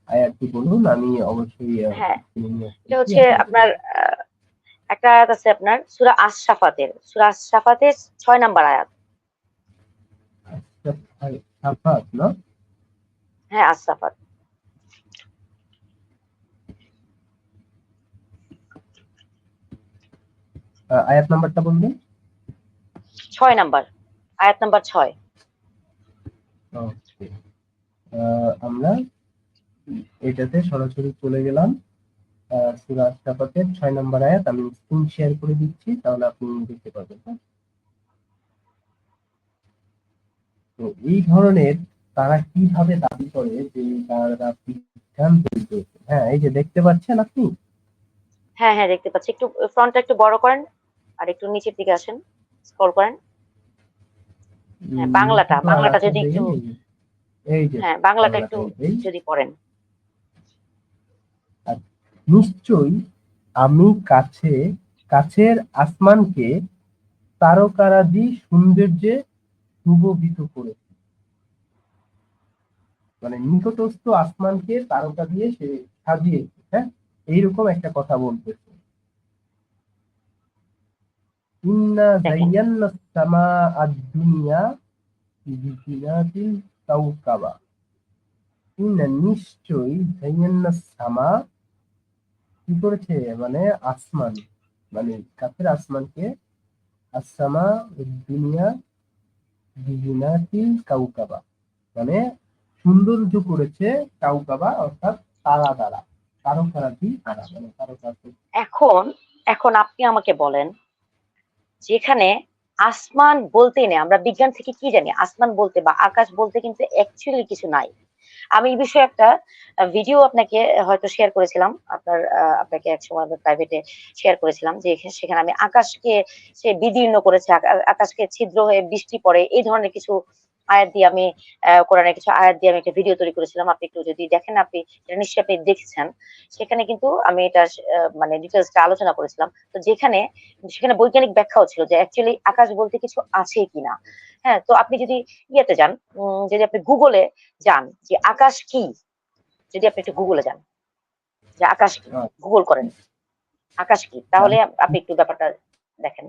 আয়াতটি বলুন, আমি অবশ্যই হ্যাঁ, নিয়ে এটা আসতেছি হচ্ছে আপনাকে। আপনার একটা আয়াত আছে আপনার সূরা আশ-শাফাতের 6 নাম্বার আয়াত। সাফাত না? হ্যাঁ, আসসাফাত। আয়াত নাম্বারটা বলবেন? 6 নাম্বার, আয়াত নাম্বার 6। ওকে, আমরা এটাতে সরাসরি চলে গেলাম। সূরা আস-সাফাতের 6 নম্বর আয়াত আমি স্ক্রিন শেয়ার করে দিচ্ছি, তাহলে আপনি দেখতে পাবেন। হ্যাঁ? তো এই ধরনের তারা কিভাবে দাবি করে যে তারা বিজ্ঞান তৈরি করেছে। হ্যাঁ, এই যে দেখতে পাচ্ছেন আপনি? হ্যাঁ, হ্যাঁ, দেখতে পাচ্ছি। একটু ফন্টটা একটু বড় করেন আর একটু নিচের দিকে আসেন, স্ক্রল করেন। হ্যাঁ, নিচে বাংলাটা তো আর বাংলাটা আছে, যদি একটু, দেখেন এই যে হ্যাঁ, বাংলাটা বাংলাটা একটু এই। যদি পড়েন। আর নিশ্চয়ই আমি কাছের আসমানকে তারকারাজি সৌন্দর্যে সুশোভিত করেছি। মানে নিকটস্থ আসমানকে তারকা দিয়ে সে সাজিয়েছে। হ্যাঁ, এইরকম একটা কথা বলতেছে। ইন্না দেখেন, যায়্যান্না সামা আদ-দুনিয়া বিজিনাতিল কাওকাবা। ইন্না নিশ্চয়ই যায়্যান্না সামা কি করেছে, মানে আসমান, মানে কাছের আসমানকে আসামা দুনিয়া বিজিনাতিল কাওকাবা, মানে সৌন্দর্য করেছে কাউকাবা অর্থাৎ তারা দ্বারা, তারকারাজি তারা, আচ্ছা, মানে তারকা। এখন এখন আপনি আমাকে বলেন, যেখানে আসমান বলতেই নেই, আমরা বিজ্ঞান থেকে কি জানি আসমান বলতে বা আকাশ বলতে কিন্তু অ্যাকচুয়ালি কিছু নাই। আমি এই বিষয়ে একটা ভিডিও আপনাকে হয়তো শেয়ার করেছিলাম, আপনাকে একসময় প্রাইভেটে শেয়ার করেছিলাম, যে সেখানে আমি আকাশকে সে বিদীর্ণ করেছে, আকাশকে ছিদ্র হয়ে বৃষ্টি পড়ে, এই ধরনের কিছু আয়াত দিয়ে আমি কোরআনের কিছু আয়াত দিয়ে আমি একটা ভিডিও তৈরি করেছিলাম। আপনি একটু যদি দেখেন, আপনি এটা নিশ্চয়ই আপনি দেখেছেন। সেখানে কিন্তু আমি এটা মানে ডিটেলসটা আলোচনা করেছিলাম। তো সেখানে বৈজ্ঞানিক ব্যাখ্যাও ছিল যে অ্যাকচুয়ালি আকাশ বলতে কিছু আছে কিনা। হ্যাঁ, তো আপনি যদি ইয়েতে যান, যদি আপনি গুগলে যান যে আকাশ কি, যদি আপনি একটু গুগলে যান যে আকাশ কি, গুগল করেন আকাশ কি, তাহলে আপনি একটু ব্যাপারটা দেখেন।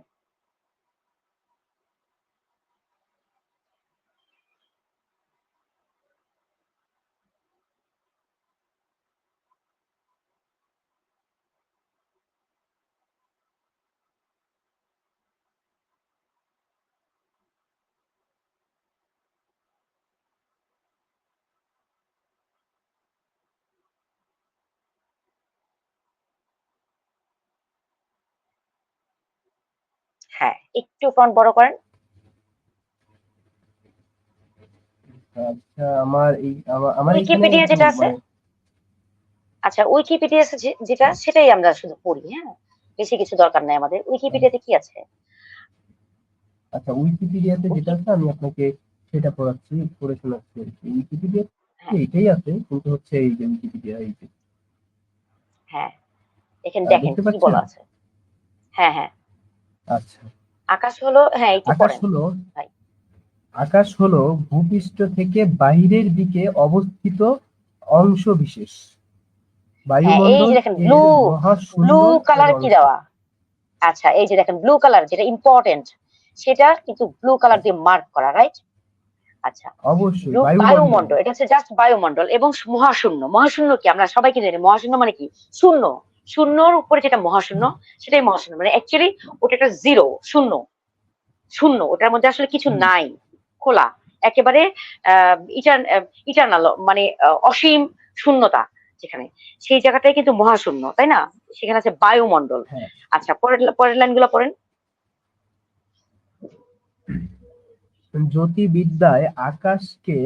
হ্যাঁ, একটু ফন্ট বড় করেন। আচ্ছা, আমার এখানে উইকিপিডিয়া একটু যেটা আছে, মানে আচ্ছা উইকিপিডিয়া যেটা, সেটাই আমরা শুধু পড়ি। হ্যাঁ, বেশি কিছু দরকার নাই আমাদের। উইকিপিডিয়াতে কি আছে? আচ্ছা, উইকিপিডিয়াতে যেটা উইকি আছে আমি আপনাকে সেটা পড়ে শোনাচ্ছি আর কি। উইকিপিডিয়াতে হ্যাঁ, এটাই আছে, কিন্তু হচ্ছে এই যে উইকিপিডিয়া, এই যে হ্যাঁ, এখানে দেখেন দেখতে কি পাচ্ছেন? বলা আছে। হ্যাঁ, হ্যাঁ, আচ্ছা, আকাশ হলো, হ্যাঁ একটু আকাশ পড়েন হলো ভাই। আকাশ হলো ভূপৃষ্ঠ থেকে বাইরের দিকে অবস্থিত অংশ বিশেষ, হ্যাঁ, এই যে বায়ুমণ্ডল দেখেন এর ব্লু মহাশূন্যর এক কালার কি অংশ। দেওয়া। আচ্ছা, এই যে দেখেন ব্লু কালার যেটা ইম্পর্টেন্ট, সেটা কিন্তু ব্লু কালার দিয়ে মার্ক করা, রাইট? আচ্ছা, অবশ্যই ব্লু বায়ুমণ্ডল। বায়ুমণ্ডল, এটা হচ্ছে জাস্ট বায়ুমণ্ডল এবং মহাশূন্য। মহাশূন্য কি আমরা সবাই কি জানি, মহাশূন্য মানে কি? শূন্য। শূন্যর উপরে যেটা মহাশূন্য, সেটাই মহাশূন্য। মানে অ্যাকচুয়ালি ওটা একটা জিরো, শূন্য। শূন্য, ওটার মধ্যে আসলে কিছু হুম, নাই, খোলা, একেবারে ইটার্নাল, মানে অসীম শূন্যতা যেখানে, সেই জায়গাটাই কিন্তু মহাশূন্য, তাই না? সেখানে আছে বায়ুমণ্ডল। হ্যাঁ। আচ্ছা, পরের পরের লাইনগুলো পড়েন। জ্যোতির্বিদ্যায় আকাশকে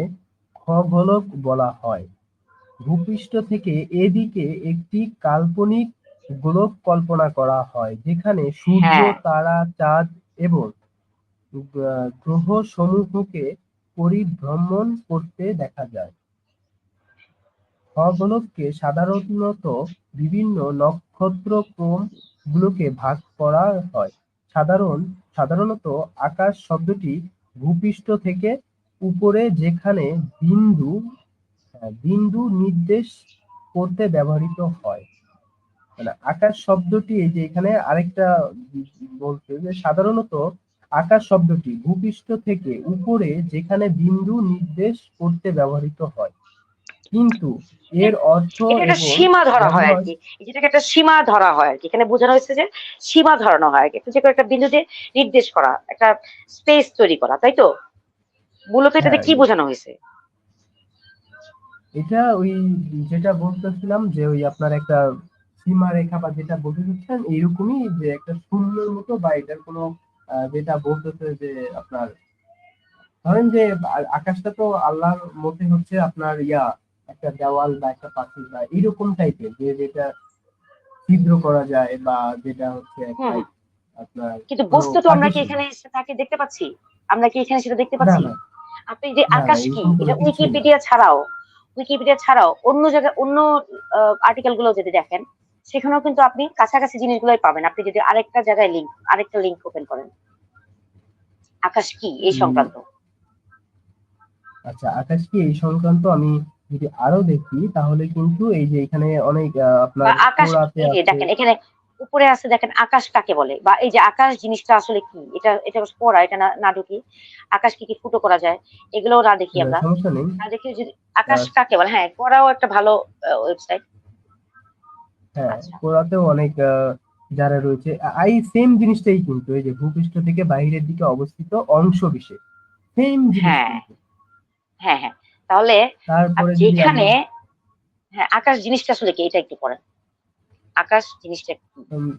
খগোলক বলা হয়। ভূপৃষ্ঠ থেকে এদিকে একটি কাল্পনিক গোলক কল্পনা করা হয়, যেখানে সূর্য, হ্যাঁ, তারা, চাঁদ এবং গ্রহসমূহকে পরিভ্রমণ করতে দেখা যায়। খগোলককে সাধারণত বিভিন্ন নক্ষত্রক্রম গুলোকে ভাগ করা হয়। সাধারণত আকাশ শব্দটি ভূপৃষ্ঠ থেকে উপরে যেখানে বিন্দু নির্দেশ করতে ব্যবহৃত হয়। মানে আকাশ শব্দটি, এই যে এখানে আরেকটা বলছে যে সাধারণত আকাশ শব্দটি ভূপৃষ্ঠ থেকে উপরে যেখানে বিন্দু নির্দেশ করতে ব্যবহৃত হয়, কিন্তু এর অর্থ এটা একটা এবং সীমা ধরা হয় আর ব্যবহার। কি, যেটাকে একটা সীমা ধরা হয় আর কি, এখানে বোঝানো হয়েছে যে সীমা ধরানো হয় আর কি, যে কোনো একটা বিন্দুতে নির্দেশ করা, একটা স্পেস তৈরি করা, তাই তো? মূলত এটাতে হ্যাঁ, কি বোঝানো হয়েছে? এটা ওই যেটা বলতেছিলাম যে ওই আপনার একটা সীমারেখা বা যেটা বলতে চাচ্ছেন এইরকমই, যে একটা শূন্যের মতো বা এটার কোনো যেটা বলতেছে যে আপনার ধরেন যে আকাশটা তো আল্লাহর মতে হচ্ছে আপনার একটা দেওয়াল বা একটা পাঁচিল বা এইরকম টাইপের, যে যেটা ছিদ্র করা যায় বা যেটা হচ্ছে হুম একটা হুম। আপনার কিন্তু কোনো বস্তু তো আমরা কি পার্টিশন। এখানে তাকে দেখতে পাচ্ছি? আমরা কি এখানে সেটা দেখতে না পাচ্ছি? না আপনি যে না না, আকাশ কি, এরকম কোনো এটা কিছুই না। উইকিপিডিয়া ছাড়াও অন্য জায়গায়, অন্য আর্টিকেল গুলো যদি দেখেন, সেখানেও কিন্তু আপনি কাছাকাছি জিনিসগুলোই পাবেন। আপনি যদি আরেকটা লিঙ্ক ওপেন করেন, আকাশ কি এই উম, সংক্রান্ত, আচ্ছা, আকাশ কি এই সংক্রান্ত আমি যদি আরো দেখি তাহলে কিন্তু এই যে এখানে অনেক বা আপনার আকাশ কি, কোরাতে এই যে আছে। দেখেন এখানে উপরে আছে, দেখেন আকাশ কাকে বলে, বা এই যে আকাশ জিনিসটা আসলে কি, এটা এটা পড়া, এটা না ঢুকি, আকাশ কি কি ফুটো করা যায়, এগুলোও না দেখি আমরা, সমস্যা নেই। না দেখি যদি আকাশ আহ, কাকে বলে, হ্যাঁ পড়াও একটা ভালো ওয়েবসাইট। হ্যাঁ, আচ্ছা। কোরাতেও অনেক যারা রয়েছে এই সেম জিনিসটাই, কিন্তু এই যে ভূপৃষ্ঠ থেকে বাইরের দিকে অবস্থিত অংশ বিশেষ সেম জিনিস হ্যাঁ কিন্তু। হ্যাঁ হ্যাঁ। তাহলে তারপরে যদি আমি যেখানে, হ্যাঁ আকাশ জিনিসটা আসলে কি, এটা একটু পড়েন, আকাশ জিনিসটা কি, উম,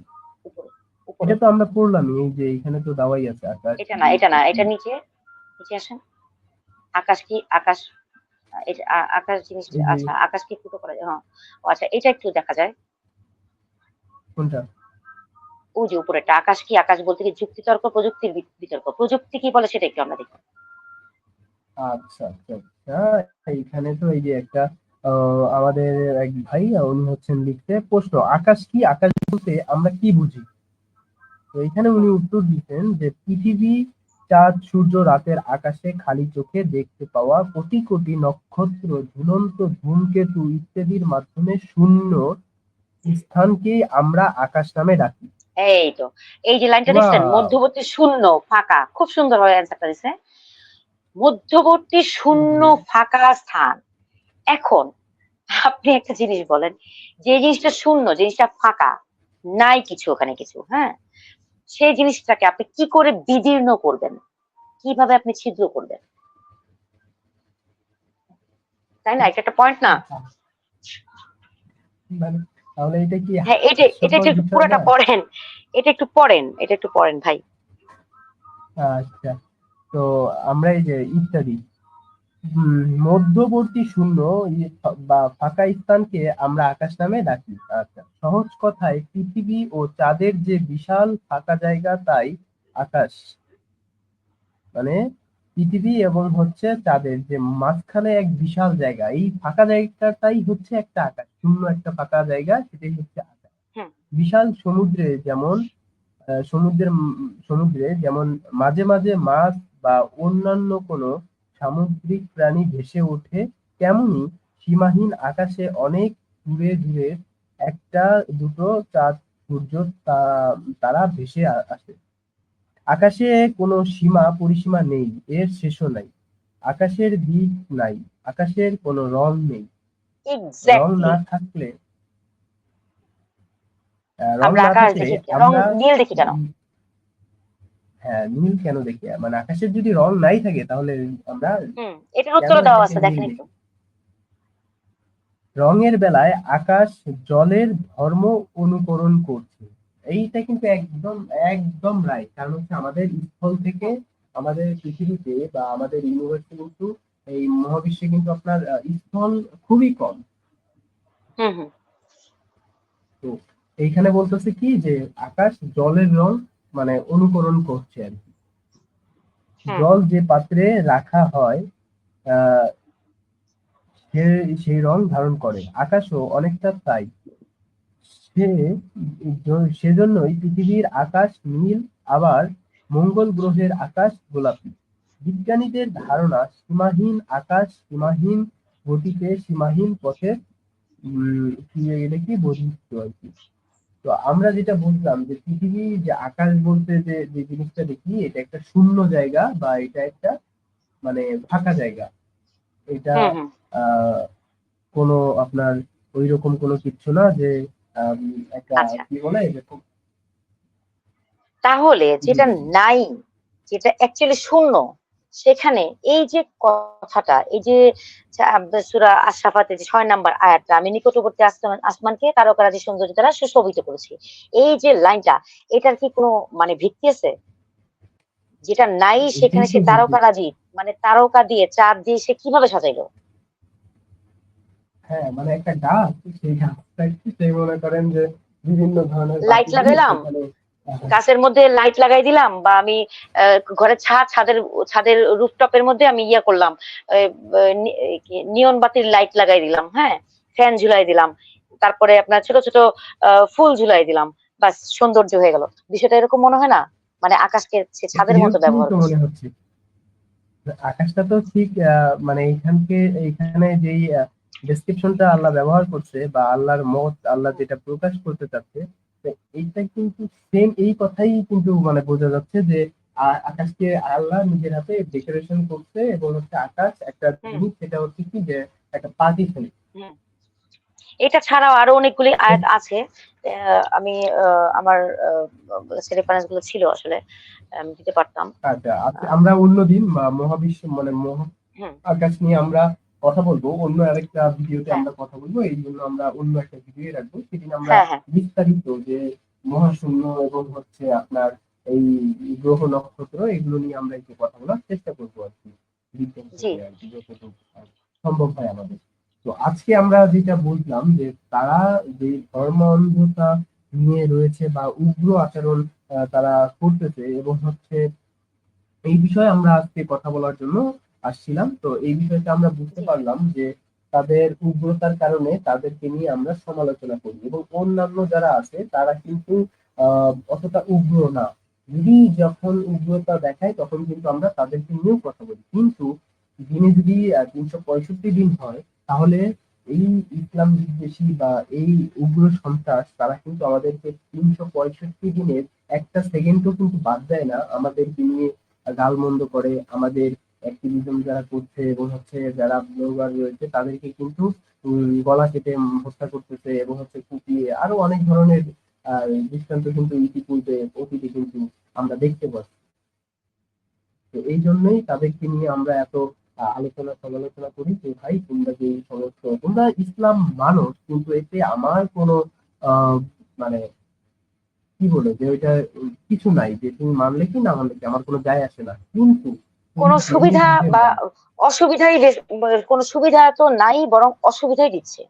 উপরে উপরে, এটা তো আমরা পড়লাম, এই যে এখানে তো দেওয়াই আছে আকাশ এটা না, জিনিসটা কি। এটা নিচে, নিচে আসেন। আকাশ কি, আকাশ, এটা আকাশ জিনিসটা, এই যে আচ্ছা আকাশ কি ফুটো করা যায়, হ্যাঁ। ও আচ্ছা, এটা একটু দেখা যায়। কোনটা? ওই যে উপরেটা, আকাশ কি, আকাশ বলতে কি যুক্তিতর্ক, প্রযুক্তির বিতর্ক, প্রযুক্তি কি বলে সেটা একটু আমরা দেখি। আচ্ছা আচ্ছা আচ্ছা, এইখানে তো এই যে একটা আমাদের এক ভাই উনি হচ্ছেন লিখতে প্রশ্ন, আকাশ কি, আকাশ বলতে আমরা কি বুঝি? তো এখানে উনি হুম উত্তর দিচ্ছেন যে পৃথিবী, চাঁদ, সূর্য, রাতের আকাশে খালি চোখে দেখতে পাওয়া কোটি কোটি নক্ষত্র, ঝুলন্ত ধূমকেতু ইত্যাদির মাধ্যমে শূন্য স্থানকেই আমরা আকাশ নামে ডাকি। এই তো, এই যে লাইনটা দেখছেন, ওয়াও! মধ্যবর্তী শূন্য ফাঁকা, খুব সুন্দর ভাবে অ্যান্সারটা দিছে। মধ্যবর্তী শূন্য জি। ফাঁকা স্থান। এখন আপনি একটা জিনিস বলেন, যে জিনিসটা শূন্য, জিনিসটা ফাঁকা, নাই কিছু ওখানে কিছু, হ্যাঁ, সেই জিনিসটাকে আপনি কি করে বিদীর্ণ করবেন, কিভাবে আপনি ছিদ্র করবেন, তাই না? এটা একটা পয়েন্ট না? মানে তাহলে এটা কি হ্যাঁ, এটা হাস্যকর একটু বিষয় পুরোটা না? পড়েন, এটা একটু পড়েন ভাই। আচ্ছা, তো আমরা এই যে ইত্যাদি মধ্যবর্তী শূন্য বা ফাঁকা স্থানকে আমরা আকাশ নামে ডাকি। আচ্ছা, সহজ কথায় পৃথিবী ও চাঁদের যে বিশাল ফাঁকা জায়গা তাই আকাশ। মানে পৃথিবী এবং হচ্ছে চাঁদের যে মাঝখানে এক বিশাল জায়গা, এই ফাঁকা জায়গাটাই হচ্ছে একটা আকাশ, শূন্য একটা ফাঁকা জায়গা, সেটাই হচ্ছে আকাশ। হুম বিশাল সমুদ্রে যেমন সমুদ্রে যেমন মাঝে মাঝে মাছ বা অন্যান্য কোনো সামুদ্রিক প্রাণী ভেসে ওঠে, তেমনি সীমাহীন আকাশে অনেক দূরে দূরে একটা দুটো চাঁদ, সূর্য, তারা ভেসে আসে। আকাশে কোনো সীমা পরিসীমা নেই, এর শেষও নাই। আকাশের দিক নাই, আকাশের কোনো রং নেই। রং এক্স্যাক্টলি। না থাকলে রং আমরা না আকাশ থাকলে দেখি, রং আমরা নীল দেখি কেন? হ্যাঁ, নীল কেন দেখি? মানে আকাশের যদি রং নাই থাকে তাহলে আমরা এটার কেন উত্তর দেওয়া এটাকে আছে, নীল দেখেন একটু। দেখি? রঙের বেলায় আকাশ জলের ধর্ম অনুকরণ করছে। এইটা কিন্তু একদম একদম রাইট, কারণ হচ্ছে আমাদের স্থল থেকে হুম আমাদের পৃথিবীতে বা আমাদের ইউনিভার্সে কিন্তু এই মহাবিশ্বে কিন্তু আপনার স্থল খুবই কম। হুম হুম তো এইখানে বলতেছে কি যে আকাশ জলের রং মানে অনুকরণ করছে আর কি। হুম জল হুম। যে পাত্রে রাখা হয় আহ সে সেই রং ধারণ করে, আকাশও অনেকটা তাই। সে সেজন্যই পৃথিবীর আকাশ নীল, আবার মঙ্গল গ্রহের আকাশ গোলাপি। বিজ্ঞানীদের ধারণা সীমাহীন আকাশ সীমাহীন গতিতে সীমাহীন পথে কি এটা কি বৈশিষ্ট্য আর কি। তো আমরা যেটা বুঝলাম যে পৃথিবী, যে আকাশ বলতে যে যে জিনিসটা দেখি, এটা একটা শূন্য জায়গা বা এটা একটা মানে ফাঁকা জায়গা। এটা হুম হুম। আহ কোনো আপনার ওই রকম কোনো কিচ্ছু না যে আম, একটা আচ্ছা, কি বলে যে তাহলে জি যেটা জি জি। নাই, যেটা অ্যাকচুয়ালি শূন্য, সেখানে এই যে কথাটা, এই যে সূরা আশ-শাফাতে যে ৬ নাম্বার আয়াতটা, আমি নিকটবর্তী আসমানকে তারকারাজি সৌন্দর্য দ্বারা সুশোভিত করেছি। এই যে লাইনটা, এটার কি কোনো মানে ভিত্তি আছে? যেটা নাই জি সেখানে জি সে জি জি। তারকারাজি, মানে তারকা দিয়ে, চাঁদ দিয়ে সে কিভাবে সাজাইলো? হ্যাঁ, মানে একটা গাছ, সেই গাছটাকে সে মনে করেন যে বিভিন্ন ধরনের লাইট বাতি দিয়ে লাগাইলাম, সেখানে গাছের মধ্যে লাইট লাগাই দিলাম, বা আমি ঘরের ছাদের ছাদের রুফটপের মধ্যে আমি ইয়া করলাম, নিয়ন বাতির লাইট লাগাই দিলাম, হ্যাঁ, ফ্যান ঝুলাই দিলাম, তারপরে আপনার ছোট ছোট ফুল ঝুলাই দিলাম, বাস সৌন্দর্য হয়ে গেল। বিষয়টা এরকম মনে হয় না? মানে আকাশকে সে ছাদের মতো এরকমই ব্যবহার তো করছে। মনে হচ্ছে। আকাশটা তো ঠিক মানে এইখানে যেই ডেসক্রিপশনটা আল্লাহ ব্যবহার করছে বা আল্লাহর মত, আল্লাহ যেটা প্রকাশ করতে চাচ্ছে, তো এইটা কিন্তু সেম এই কথাই কিন্তু মানে বোঝা যাচ্ছে যে আকাশকে আল্লাহ নিজের হাতে ডেকোরেশন করছে, এবং হচ্ছে আকাশ একটা হুম জিনিস, সেটা হচ্ছে কি যে একটা পার্টিশন। হুম। এটা ছাড়াও আরো অনেকগুলি আয়াত আছে। আমি আমার রেফারেন্স গুলো ছিল আসলে, আমি দিতে পারতাম। আচ্ছা আচ্ছা, আহ, আমরা অন্যদিন মহাবিশ্ব মানে হুম। আকাশ নিয়ে আমরা কথা বলবো, অন্য আরেকটা ভিডিওতে হ্যাঁ আমরা কথা বলবো, এই জন্য আমরা অন্য একটা ভিডিও রাখবো, সেদিন আমরা হ্যাঁ হ্যাঁ। বিস্তারিত যে মহাশূন্য এবং হচ্ছে আপনার এই গ্রহ নক্ষত্র এগুলো নিয়ে আমরা একটু কথা বলার চেষ্টা করবো আর কি, বিজ্ঞান জি। থেকে আর কি যতটুকু সম্ভব হয় আমাদের। তো আজকে আমরা যেটা বুঝলাম যে তারা যে ধর্ম অন্ধতা নিয়ে রয়েছে বা উগ্র আচরণ তারা করতেছে, এবং হচ্ছে এই বিষয়ে আমরা আজকে কথা বলার জন্য আসছিলাম। তো এই বিষয়টা আমরা বুঝতে জি। পারলাম যে তাদের উগ্রতার কারণে তাদেরকে নিয়ে আমরা সমালোচনা করি, এবং অন্যান্য যারা আছে তারা কিন্তু অতটা উগ্র না। যদি যখন উগ্রতা দেখায় তখন কিন্তু আমরা তাদেরকে নিয়েও কথা বলি, কিন্তু দিনে যদি ৩৬৫ দিন হয়, তাহলে এই ইসলাম বিদ্বেষী বা এই উগ্র সন্ত্রাস তারা কিন্তু আমাদেরকে ৩৬৫ দিনের একটা সেকেন্ডও কিন্তু বাদ দেয় না আমাদেরকে নিয়ে গালমন্দ করে, আমাদের অ্যাক্টিভিজম যারা করছে এবং হচ্ছে যারা ব্লগার রয়েছে তাদেরকে কিন্তু গলা কেটে হত্যা করতেছে, এবং হচ্ছে কুপিয়ে আরো অনেক ধরনের দৃষ্টান্ত কিন্তু ইতিপূর্বে অতীতে কিন্তু আমরা দেখতে পাচ্ছি। তো এই জন্যই তাদেরকে নিয়ে আমরা এত আলোচনা সমালোচনা করি যে ভাই তোমরা যে এই সমস্ত তোমরা ইসলাম মানো, কিন্তু এতে আমার কোনো আহ মানে কি বলে যে ওইটা কিছু নাই, যে তুমি মানলে কি না মানলে কি আমার কোনো যায় আসে না, কিন্তু তুমি কোনো জেনে সুবিধা বুঝে বা মানো। অসুবিধাই কোনো সুবিধা তো নাই, বরং অসুবিধাই দিচ্ছে।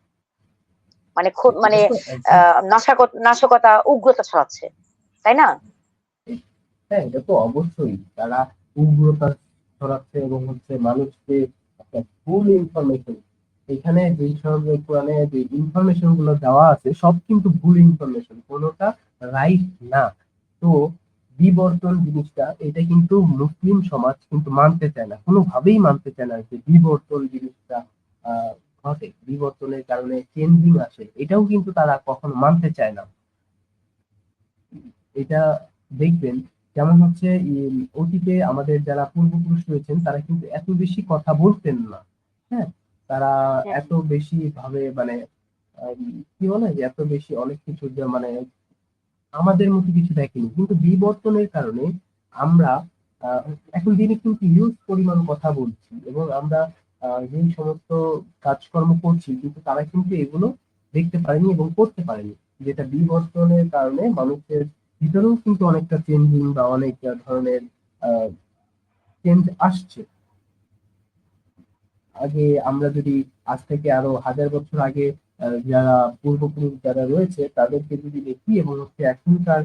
মানে এটা মানে তো একদম নাশকতা, উগ্রতা ছড়াচ্ছে, তাই না? হ্যাঁ, এটা তো অবশ্যই তারা উগ্রতা ছড়াচ্ছে, এবং হচ্ছে মানুষকে একটা ভুল ইনফরমেশন, এখানে যেই সব কোরআনে যে ইনফরমেশন গুলো দেওয়া আছে সব কিন্তু ভুল ইনফরমেশন, কোনোটা রাইট না। তো বিবর্তন জিনিসটা এটা কিন্তু মুসলিম সমাজ কিন্তু মানতে চায় না, কোনোভাবেই মানতে চায় না যে বিবর্তন জিনিসটা আহ ঘটে, বিবর্তনের কারণে চেঞ্জিং আসে, এটাও কিন্তু তারা কখনো মানতে চায় না। এটা দেখবেন, যেমন হচ্ছে অতীতে আমাদের যারা পূর্বপুরুষ রয়েছেন তারা কিন্তু এত বেশি কথা বলতেন না। হ্যাঁ, তারা হুম এত বেশি ভাবে মানে কি বলে যে এত বেশি অনেক কিছু যে মানে আমাদের মতো কিছু দেখেনি, কিন্তু বিবর্তনের কারণে আমরা আহ, এখন দিনে কিন্তু হিউজ পরিমাণ কথা বলছি, এবং আমরা যেই সমস্ত কাজকর্ম করছি, কিন্তু তারা কিন্তু এগুলো দেখতে পারেনি এবং করতে পারেনি, যেটা বিবর্তনের কারণে মানুষের ভিতরেও কিন্তু অনেকটা চেঞ্জিং বা অনেক ধরনের চেঞ্জ আসছে। আগে আমরা যদি আজ থেকে আরো ১০০০ বছর আগে যারা পূর্বপুরুষ যারা রয়েছে তাদেরকে যদি দেখি, এবং হচ্ছে এখনকার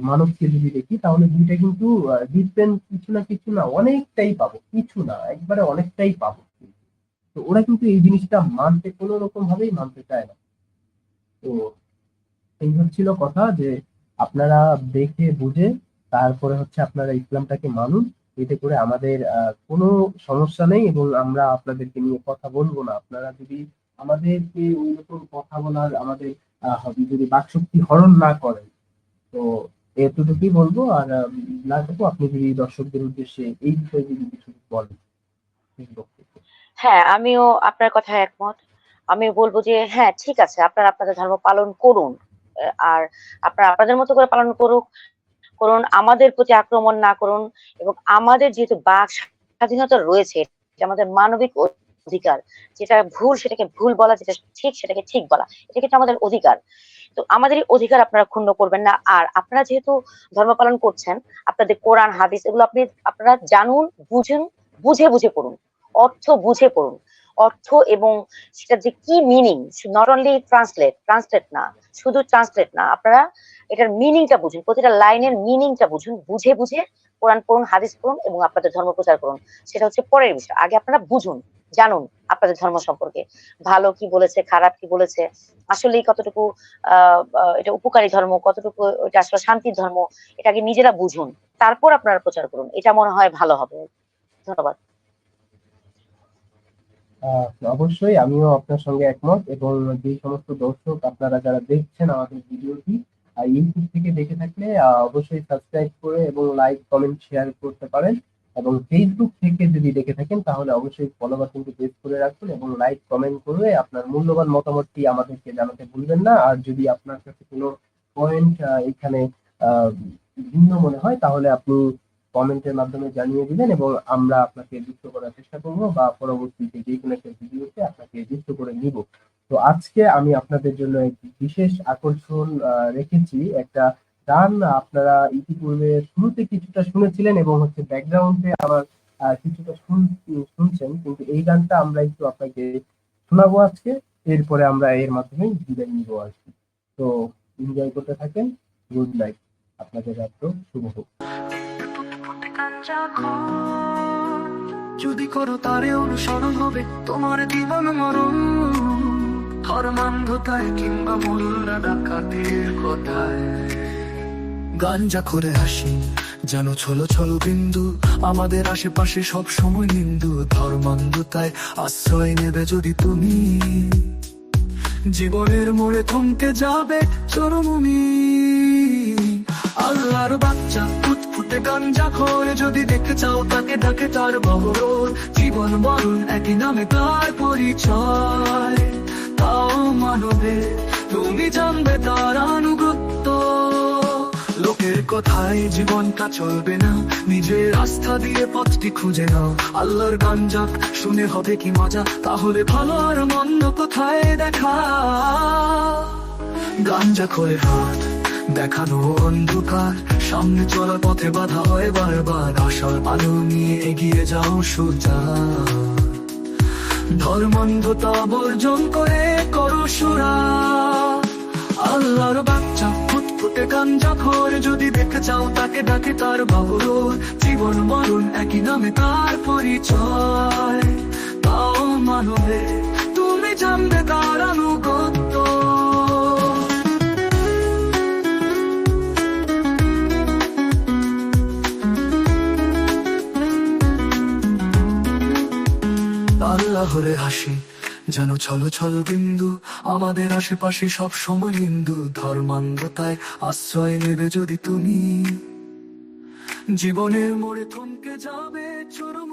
মানবকে যদি দেখি, তাহলে দুইটা কিন্তু ডিফারেন্ট কিছু না কিছু না অনেকটাই পাবো, কিছু না একবারে অনেকটাই পাবো। তো ওরা কিন্তু এই জিনিসটা মানতে কোনো রকম ভাবেই মানতে চায় না। তো এই হচ্ছিল কথা যে আপনারা দেখে বুঝে তারপরে হচ্ছে আপনারা ইসলামটাকে মানুন, এতে করে আমাদের কোনো সমস্যা নেই, এবং আমরা আপনাদেরকে নিয়ে কথা বলবো না। আপনারা যদি আমাদেরকে ওই রকম কথা বলার আমাদের যদি বাকশক্তি হরণ না করেন। তো এতটুকুই বলবো। আর না করবো, আপনি যদি দর্শকদের উদ্দেশ্যে এই বিষয়ে যদি কিছু বলেন এই বক্তব্য। হ্যাঁ, আমিও আপনার কথায় একমত। আমি বলবো যে হ্যাঁ, ঠিক আছে, আপনারা আপনাদের ধর্ম পালন করুন। আর আপনারা আপনাদের মতো করে পালন করুন, আমাদের প্রতি আক্রমণ না করুন। এবং আমাদের যেহেতু বাক স্বাধীনতা রয়েছে, এটা আমাদের মানবিক অধিকার। যেটা ভুল সেটাকে ভুল বলা, যেটা ঠিক সেটাকে ঠিক বলা, এটা কিন্তু আমাদের অধিকার। তো আমাদের এই অধিকার আপনারা ক্ষুণ্ণ করবেন না। আর আপনারা যেহেতু ধর্ম পালন করছেন, আপনাদের কোরআন হাদিস এগুলো আপনারা জানুন, বুঝুন, বুঝে পড়ুন, অর্থ বুঝে পড়ুন। অর্থ এবং সেটার যে কি মিনিং, নট অনলি ট্রান্সলেট না, শুধু ট্রান্সলেট না, আপনারা এটার মিনিংটা বুঝুন, প্রতিটা লাইনের মিনিংটা বুঝুন, বুঝে কোরআন পড়ুন, হাদিস পড়ুন এবং আপনাদের ধর্ম প্রচার করুন। সেটা হচ্ছে পরের বিষয়। আগে আপনারা বুঝুন, জানুন আপনাদের ধর্ম সম্পর্কে, ভালো কি বলেছে, খারাপ কি বলেছে, আসলেই কতটুকু এটা উপকারী ধর্ম, কতটুকু এটা আসলে শান্তির ধর্ম, এটা আগে নিজেরা বুঝুন, তারপর আপনারা প্রচার করুন। এটা মনে হয় ভালো হবে। ধন্যবাদ। অবশ্যই আমিও আপনার সঙ্গে একমত। এবং যে সমস্ত দর্শক আপনারা যারা দেখছেন আমাদের ভিডিওটি ইউটিউব থেকে দেখে থাকলে অবশ্যই সাবস্ক্রাইব করে এবং লাইক কমেন্ট শেয়ার করতে পারেন। এবং ফেসবুক থেকে যদি দেখে থাকেন তাহলে অবশ্যই ফলো বাটনটি প্রেস করে রাখুন এবং লাইক কমেন্ট করে আপনার মূল্যবান মতামতটি আমাদেরকে জানাতে ভুলবেন না। আর যদি আপনার কাছে কোনো পয়েন্ট এখানে আহ, ভিন্ন মনে হয় তাহলে আপনি কমেন্টের মাধ্যমে জানিয়ে দিবেন এবং আমরা আপনাকে যুক্ত করার চেষ্টা করব, বা পরবর্তীতে যে কোনো একটা ভিডিওতে আপনাকে যুক্ত করে নিব। তো আজকে আমি আপনাদের জন্য একটি বিশেষ আকর্ষণ রেখেছি, একটা গান। আপনারা ইতিপূর্বে শুরুতে কিছুটা শুনেছিলেন এবং হচ্ছে ব্যাকগ্রাউন্ডে আবার কিছুটা শুনছেন, কিন্তু এই গানটা আমরা একটু আপনাকে শোনাবো আজকে। এরপরে আমরা এর মাধ্যমে বিদায় নিব আর কি। তো এনজয় করতে থাকেন। গুড নাইট, আপনাদের রাত্র শুভ হোক। যদি করো তারে অনুসরণ, হবে তোমার জীবন মরণ। ধর্মান্ধতায় কিংবা মরুরা ডাকাতের কথায় গাঞ্জা করে হাসি যেন ছলো ছলো বিন্দু, আমাদের আশেপাশে সব সময় নিন্দু। ধর্মান্ধতায় আশ্রয় নেবে যদি তুমি, জীবনের মোড়ে থমকে যাবে চরমুনি। আল্লাহর বাচ্চা ফুটফুটে গাঞ্জা খোরে, যদি দেখতে চাও তাকে ডাকে তার বহর। জীবন মরণ একই নামে তার পরিচয়, তাও মানবে তুমি জানবে তার আনুগত্য। লোকের কথায় জীবনটা চলবে না, নিজের আস্থা দিয়ে পথটি খুঁজে নাও। আল্লাহর গাঞ্জা শুনে হবে কি মজা, তাহলে ভালো আর মন্দ কোথায় দেখা। গাঞ্জা করে হাত দেখানো অন্ধকার, সামনে চলার পথে বাধা হয় বারবার। আশার আলো নিয়ে এগিয়ে যাও সোজা, ধর্মান্ধতা বর্জন করে করো সুরা। আল্লাহর বাচ্চা ফুটফুটে গাঞ্জা খোরে, যদি দেখতে চাও তাকে ডাকে তার বহর। জীবন মরণ একই নামে তার পরিচয়, তাও মানবে তুমি জানবে তার আনুগত্য। আল্লাহরে হাসি যেন ছলো ছলো বিন্দু, আমাদের আশেপাশে সব সময় হিন্দু। ধর্মান্ধতায় আশ্রয় নেবে যদি তুমি, জীবনের মোড়ে থমকে যাবে চরম